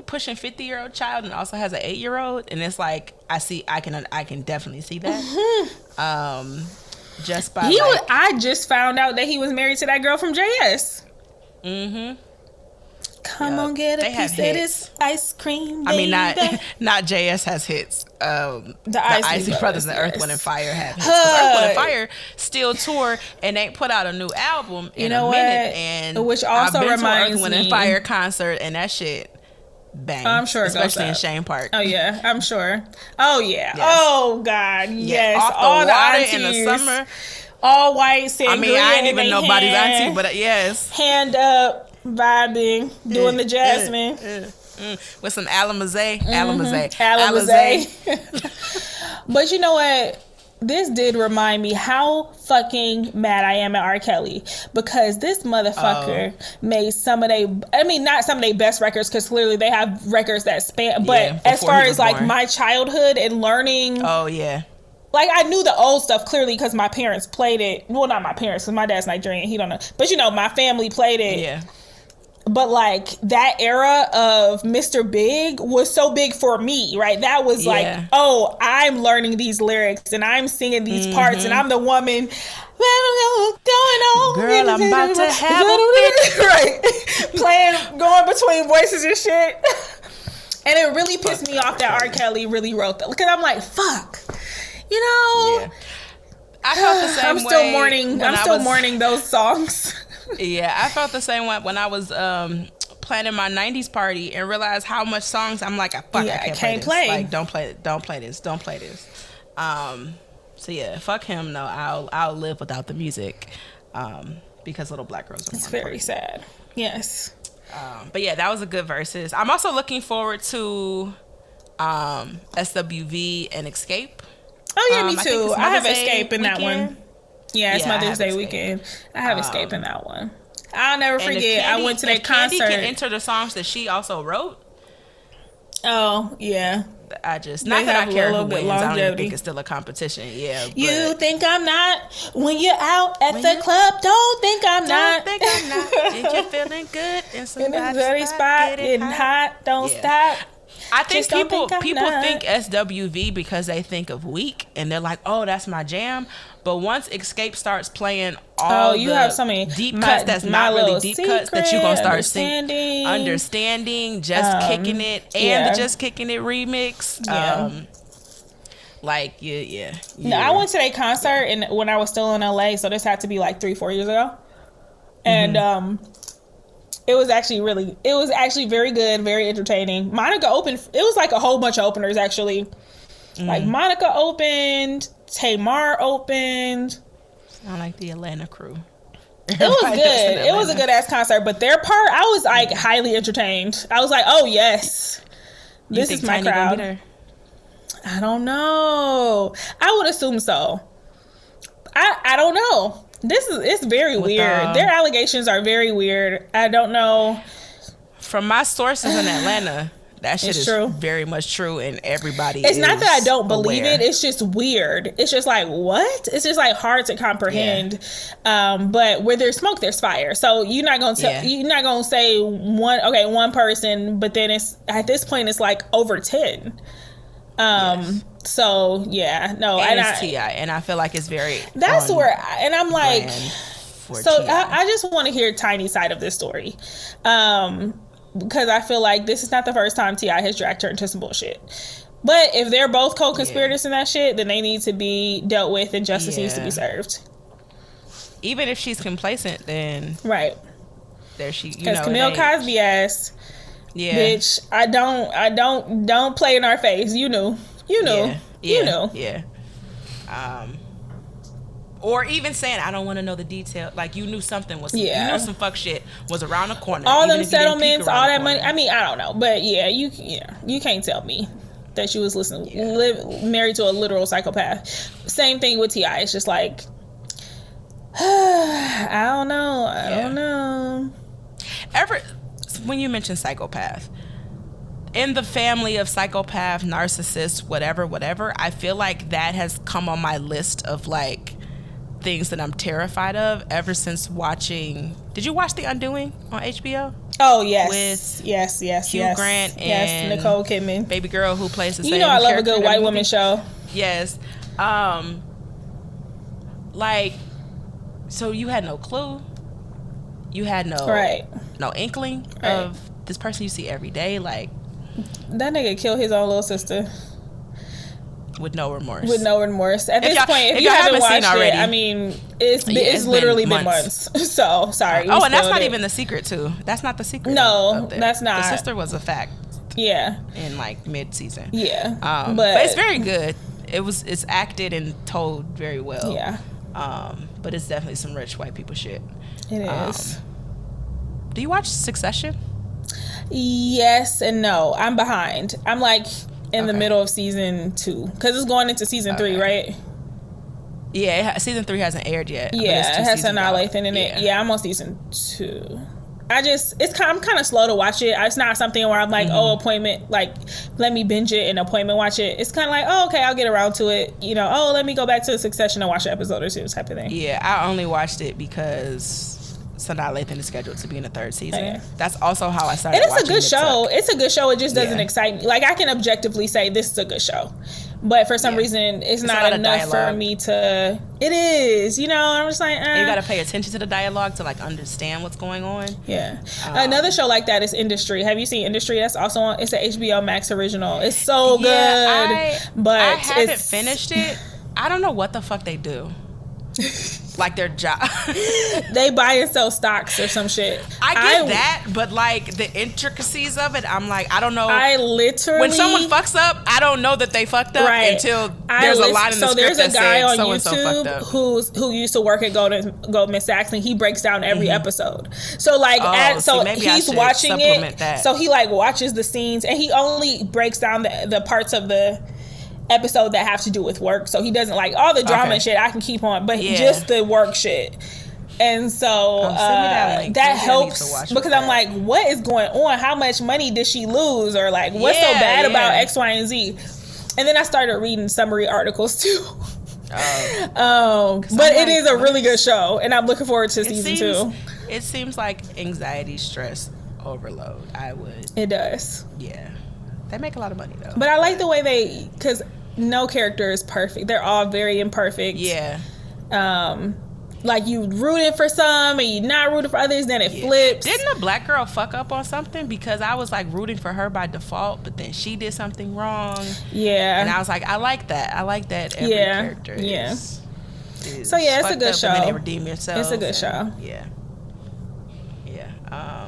pushing 50-year-old child, and also has an 8-year-old, and it's like I can definitely see that. Just by
I just found out that he was married to that girl from JS. Come on, get a piece of this ice cream, baby.
I mean, not JS has hits. The Isley Brothers and Earth, Wind and Fire have hits. Earth, Wind and Fire still tour and they put out a new album in a minute. And
which also
I've been
reminds
to Earth, Wind and Fire concert, and that shit bang.
I'm sure,
especially in Shane Park.
Oh yeah, I'm sure. Oh yeah. Yes. Oh God, yes.
Off
all
the
the
water
aunties,
in the summer.
All white sangria.
I mean, I ain't even nobody's auntie, but yes.
Hand up. Vibing, doing the Jasmine
with some Alizé.
But you know what? This did remind me how fucking mad I am at R. Kelly, because this motherfucker made some of not some of their best records, because clearly they have records that span. But as far as like my childhood and learning, like, I knew the old stuff clearly because my parents played it. Well, not my parents, because my dad's Nigerian. He don't know. But, my family played it.
Yeah.
But, like, that era of Mr. Big was so big for me, right? That was like, oh, I'm learning these lyrics and I'm singing these parts and I'm the woman.
Girl, I'm about to have a
right. Going between voices and shit. And it really pissed me off that R. Kelly really wrote that. Because I'm like, fuck.
I felt the same
I'm still mourning those songs.
Yeah, I felt the same way when I was planning my 90s party and realized how much songs I'm like, I can't play this. Like, don't play this. So yeah, fuck him. No, I'll live without the music. Because little black girls don't.
It's very sad. Yes.
But yeah, that was a good versus. I'm also looking forward to SWV and Escape.
Oh yeah, me too. I have Escape in that one. Yeah, it's Mother's Day weekend. I have Escape in that one. I'll never forget. I went to that concert.
Candy can enter the songs that she also wrote.
Oh yeah.
I just not that I care who wins. I don't even think it's still a competition. Yeah. But
you think I'm not when you're out at the club? Don't think I'm not.
Don't think I'm not. If you're feeling good in somebody's
dirty spot, getting hot, don't stop.
I think people think SWV because they think of Weak and they're like, oh, that's my jam. But once Escape starts playing all
you have so many
deep cuts that's not really deep cuts that you're going to start singing. Understanding, Just Kicking It, and the Just Kicking It remix. Yeah.
No, I went to that concert and when I was still in LA, so this had to be like 3-4 years ago. And it was actually very good, very entertaining. Monica opened, it was like a whole bunch of openers actually. Like Monica opened, Tamar opened.
Sound like the Atlanta crew.
It was good. It was a good ass concert, but their part, I was like highly entertained. I was like, oh yes, this is my crowd. I don't know. I would assume so. I don't know. It's very weird. Their allegations are very weird. I don't know.
From my sources in Atlanta, that shit is true. Very much true, and everybody.
It's not that I don't believe it. It's just weird. It's just like what? It's just like hard to comprehend. Yeah. But where there's smoke, there's fire. So you're not gonna you're not gonna say one person, but then it's at this point it's like over 10. So yeah, no,
and it's T.I., and I feel like it's very.
That's where, and I'm like, so I just want to hear Tiny's side of this story, because I feel like this is not the first time T.I. has dragged her into some bullshit. But if they're both co-conspirators in that shit, then they need to be dealt with, and justice needs to be served.
Even if she's complacent, then there she. Because
Camille Cosby ass. Yeah. Bitch, I don't play in our face. You knew. Yeah.
Or even saying, I don't want to know the detail. Like, you knew something was, you know, some fuck shit was around the corner.
All them settlements, all that money. I mean, I don't know. But you can't tell me that she was married to a literal psychopath. Same thing with T.I. It's just like, I don't know.
When you mention psychopath, in the family of psychopath, narcissist, whatever, I feel like that has come on my list of like things that I'm terrified of ever since watching. Did you watch The Undoing on HBO?
Oh yes, yes.
Hugh Grant and
Nicole Kidman,
baby girl who plays the same.
You know I love a good white woman show.
Yes, like, so you had no clue. You had no inkling of this person you see every day. Like,
that nigga killed his own little sister
with no remorse.
At this point, if you haven't watched it, I mean, it's literally been months. So sorry.
And that's not even the secret too. That's not the secret.
No, that's not.
The sister was a fact.
Yeah.
In like mid-season.
Yeah.
But it's very good. It's acted and told very well.
Yeah.
But it's definitely some rich white people shit.
It is.
Do you watch Succession?
Yes and no. I'm behind. I'm like in the middle of season 2 because it's going into season 3, right?
Yeah, season 3 hasn't aired yet.
Yeah, it has Sanaa Lathan in it. Yeah, I'm on season 2. I'm kind of slow to watch it. It's not something where I'm like, appointment, like, let me binge it and appointment watch it. It's kind of like, oh, okay, I'll get around to it. You know, let me go back to Succession and watch an episode or 2 type of thing.
Yeah, I only watched it because Sanaa Lathan is scheduled to be in the 3rd season. Okay. That's also how I started watching it.
And it's a good show. It's a good show. It just doesn't excite me. Like, I can objectively say this is a good show. But for some reason, it's not enough for me to... It is. You know, I'm just like...
And you got to pay attention to the dialogue to, like, understand what's going on.
Yeah. Another show like that is Industry. Have you seen Industry? That's also on... It's an HBO Max original. It's so good. I haven't
finished it. I don't know what the fuck they do. like their job.
They buy and sell stocks or some shit.
I get that, but like the intricacies of it, I'm like, I don't know.
I literally,
when someone fucks up, I don't know that they fucked up until there's a line in the script that says so-and-so fucked up. So there's a guy on YouTube who used to work at Goldman Sachs, and he breaks down every episode. So like, he's watching it. That. So he like watches the scenes, and he only breaks down the parts of the episode that have to do with work. So he doesn't like all the drama and shit. I can keep on, but just the work shit. And so that helps because I'm like, what is going on? How much money did she lose? Or like, what's so bad about X, Y, and Z? And then I started reading summary articles too. But it is a really good show, and I'm looking forward to season 2. It seems like anxiety, stress, overload.
It does.
Yeah. They make a lot of money though.
But I like the way because no character is perfect. They're all very imperfect.
Yeah.
Like you rooting for some and you not rooting for others, then it flips.
Didn't a black girl fuck up on something? Because I was like rooting for her by default, but then she did something wrong. Yeah. And I was like, I like that. I like that every character is
so it's a good show.
And then they redeem themselves.
It's a good show.
Yeah.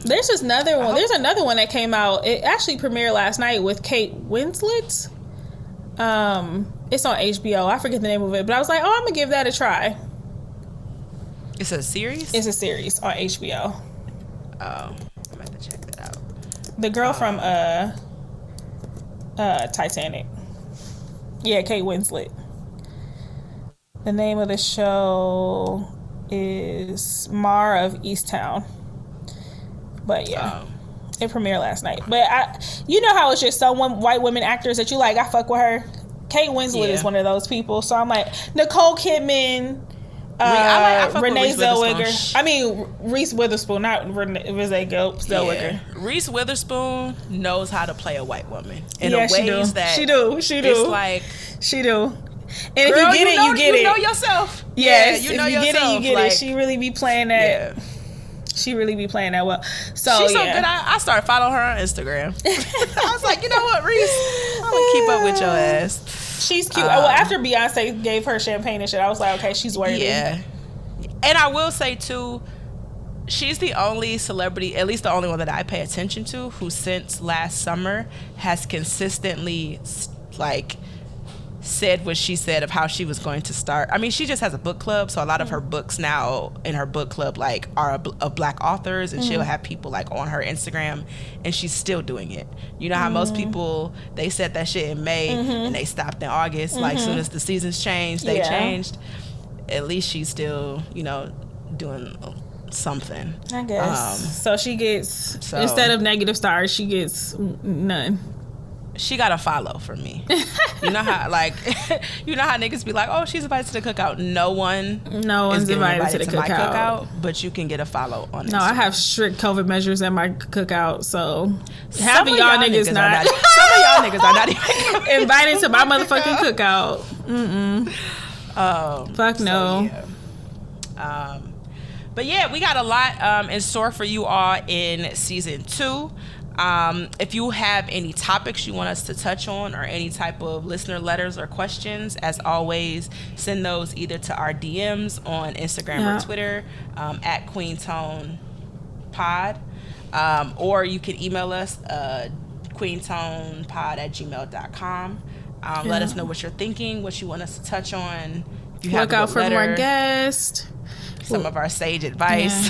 There's just another one. There's another one that came out. It actually premiered last night with Kate Winslet. It's on HBO. I forget the name of it, but I was like, I'm gonna give that a try.
It's a series?
It's a series on HBO.
Oh, I'm gonna have to check that out.
The girl from Titanic. Yeah, Kate Winslet. The name of the show is Mar of Easttown. But it premiered last night. But you know how it's just some white women actors that you like, I fuck with her. Kate Winslet is one of those people. So I'm like, Nicole Kidman, Renee Zellweger. I mean, Reese Witherspoon, not Renee Zellweger.
Reese Witherspoon knows how to play a white woman in a ways that
she do.
It's like
she do. And girl, if you get it, you get it.
You know yourself.
Yes, you know yourself. Get it, you get it. She really be playing that. Yeah. She really be playing that well. So
she's so good. I started following her on Instagram. I was like, you know what, Reese? I'm gonna keep up with your ass.
She's cute. Well, after Beyonce gave her champagne and shit, I was like, okay, she's worthy.
Yeah. And I will say too, she's the only celebrity, at least the only one that I pay attention to, who since last summer has consistently like said what she said of how she was going to start. I mean, she just has a book club, so a lot of her books now in her book club like are of black authors, and she'll have people like on her Instagram, and she's still doing it. You know how most people, they said that shit in May and they stopped in August. Like soon as the seasons changed, they changed. At least she's still, doing something.
I guess. So she gets, instead of negative stars, she gets none.
She got a follow from me. You know how niggas be like, oh, she's invited to the cookout. No one's invited to the cookout, but you can get a follow on Instagram.
No, I have strict COVID measures at my cookout, so half of y'all niggas not.
Some of y'all niggas are not even
invited to my motherfucking cookout. Fuck no.
Yeah. But yeah, we got a lot in store for you all in season 2. If you have any topics you want us to touch on or any type of listener letters or questions, as always, send those either to our DMs on Instagram or Twitter at QueenTonePod, or you can email us queentonepod@gmail.com. Let us know what you're thinking, what you want us to touch on. If you
Look out for more guests.
Some of our sage advice.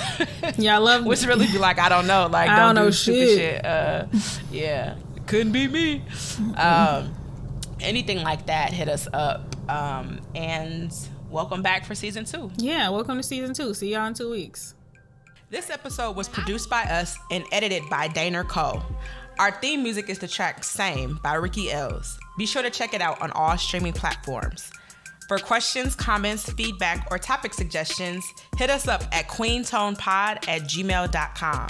Yeah, I love
which really be like, I don't know. Like, don't know stupid shit. Couldn't be me. Anything like that, hit us up. And welcome back for season 2.
Yeah, welcome to season 2. See y'all in 2 weeks.
This episode was produced by us and edited by Daner Cole. Our theme music is the track Same by Ricky Ells. Be sure to check it out on all streaming platforms. For questions, comments, feedback, or topic suggestions, hit us up at queentonepod@gmail.com.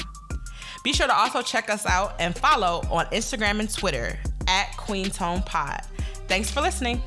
Be sure to also check us out and follow on Instagram and Twitter at QueenTonePod. Thanks for listening.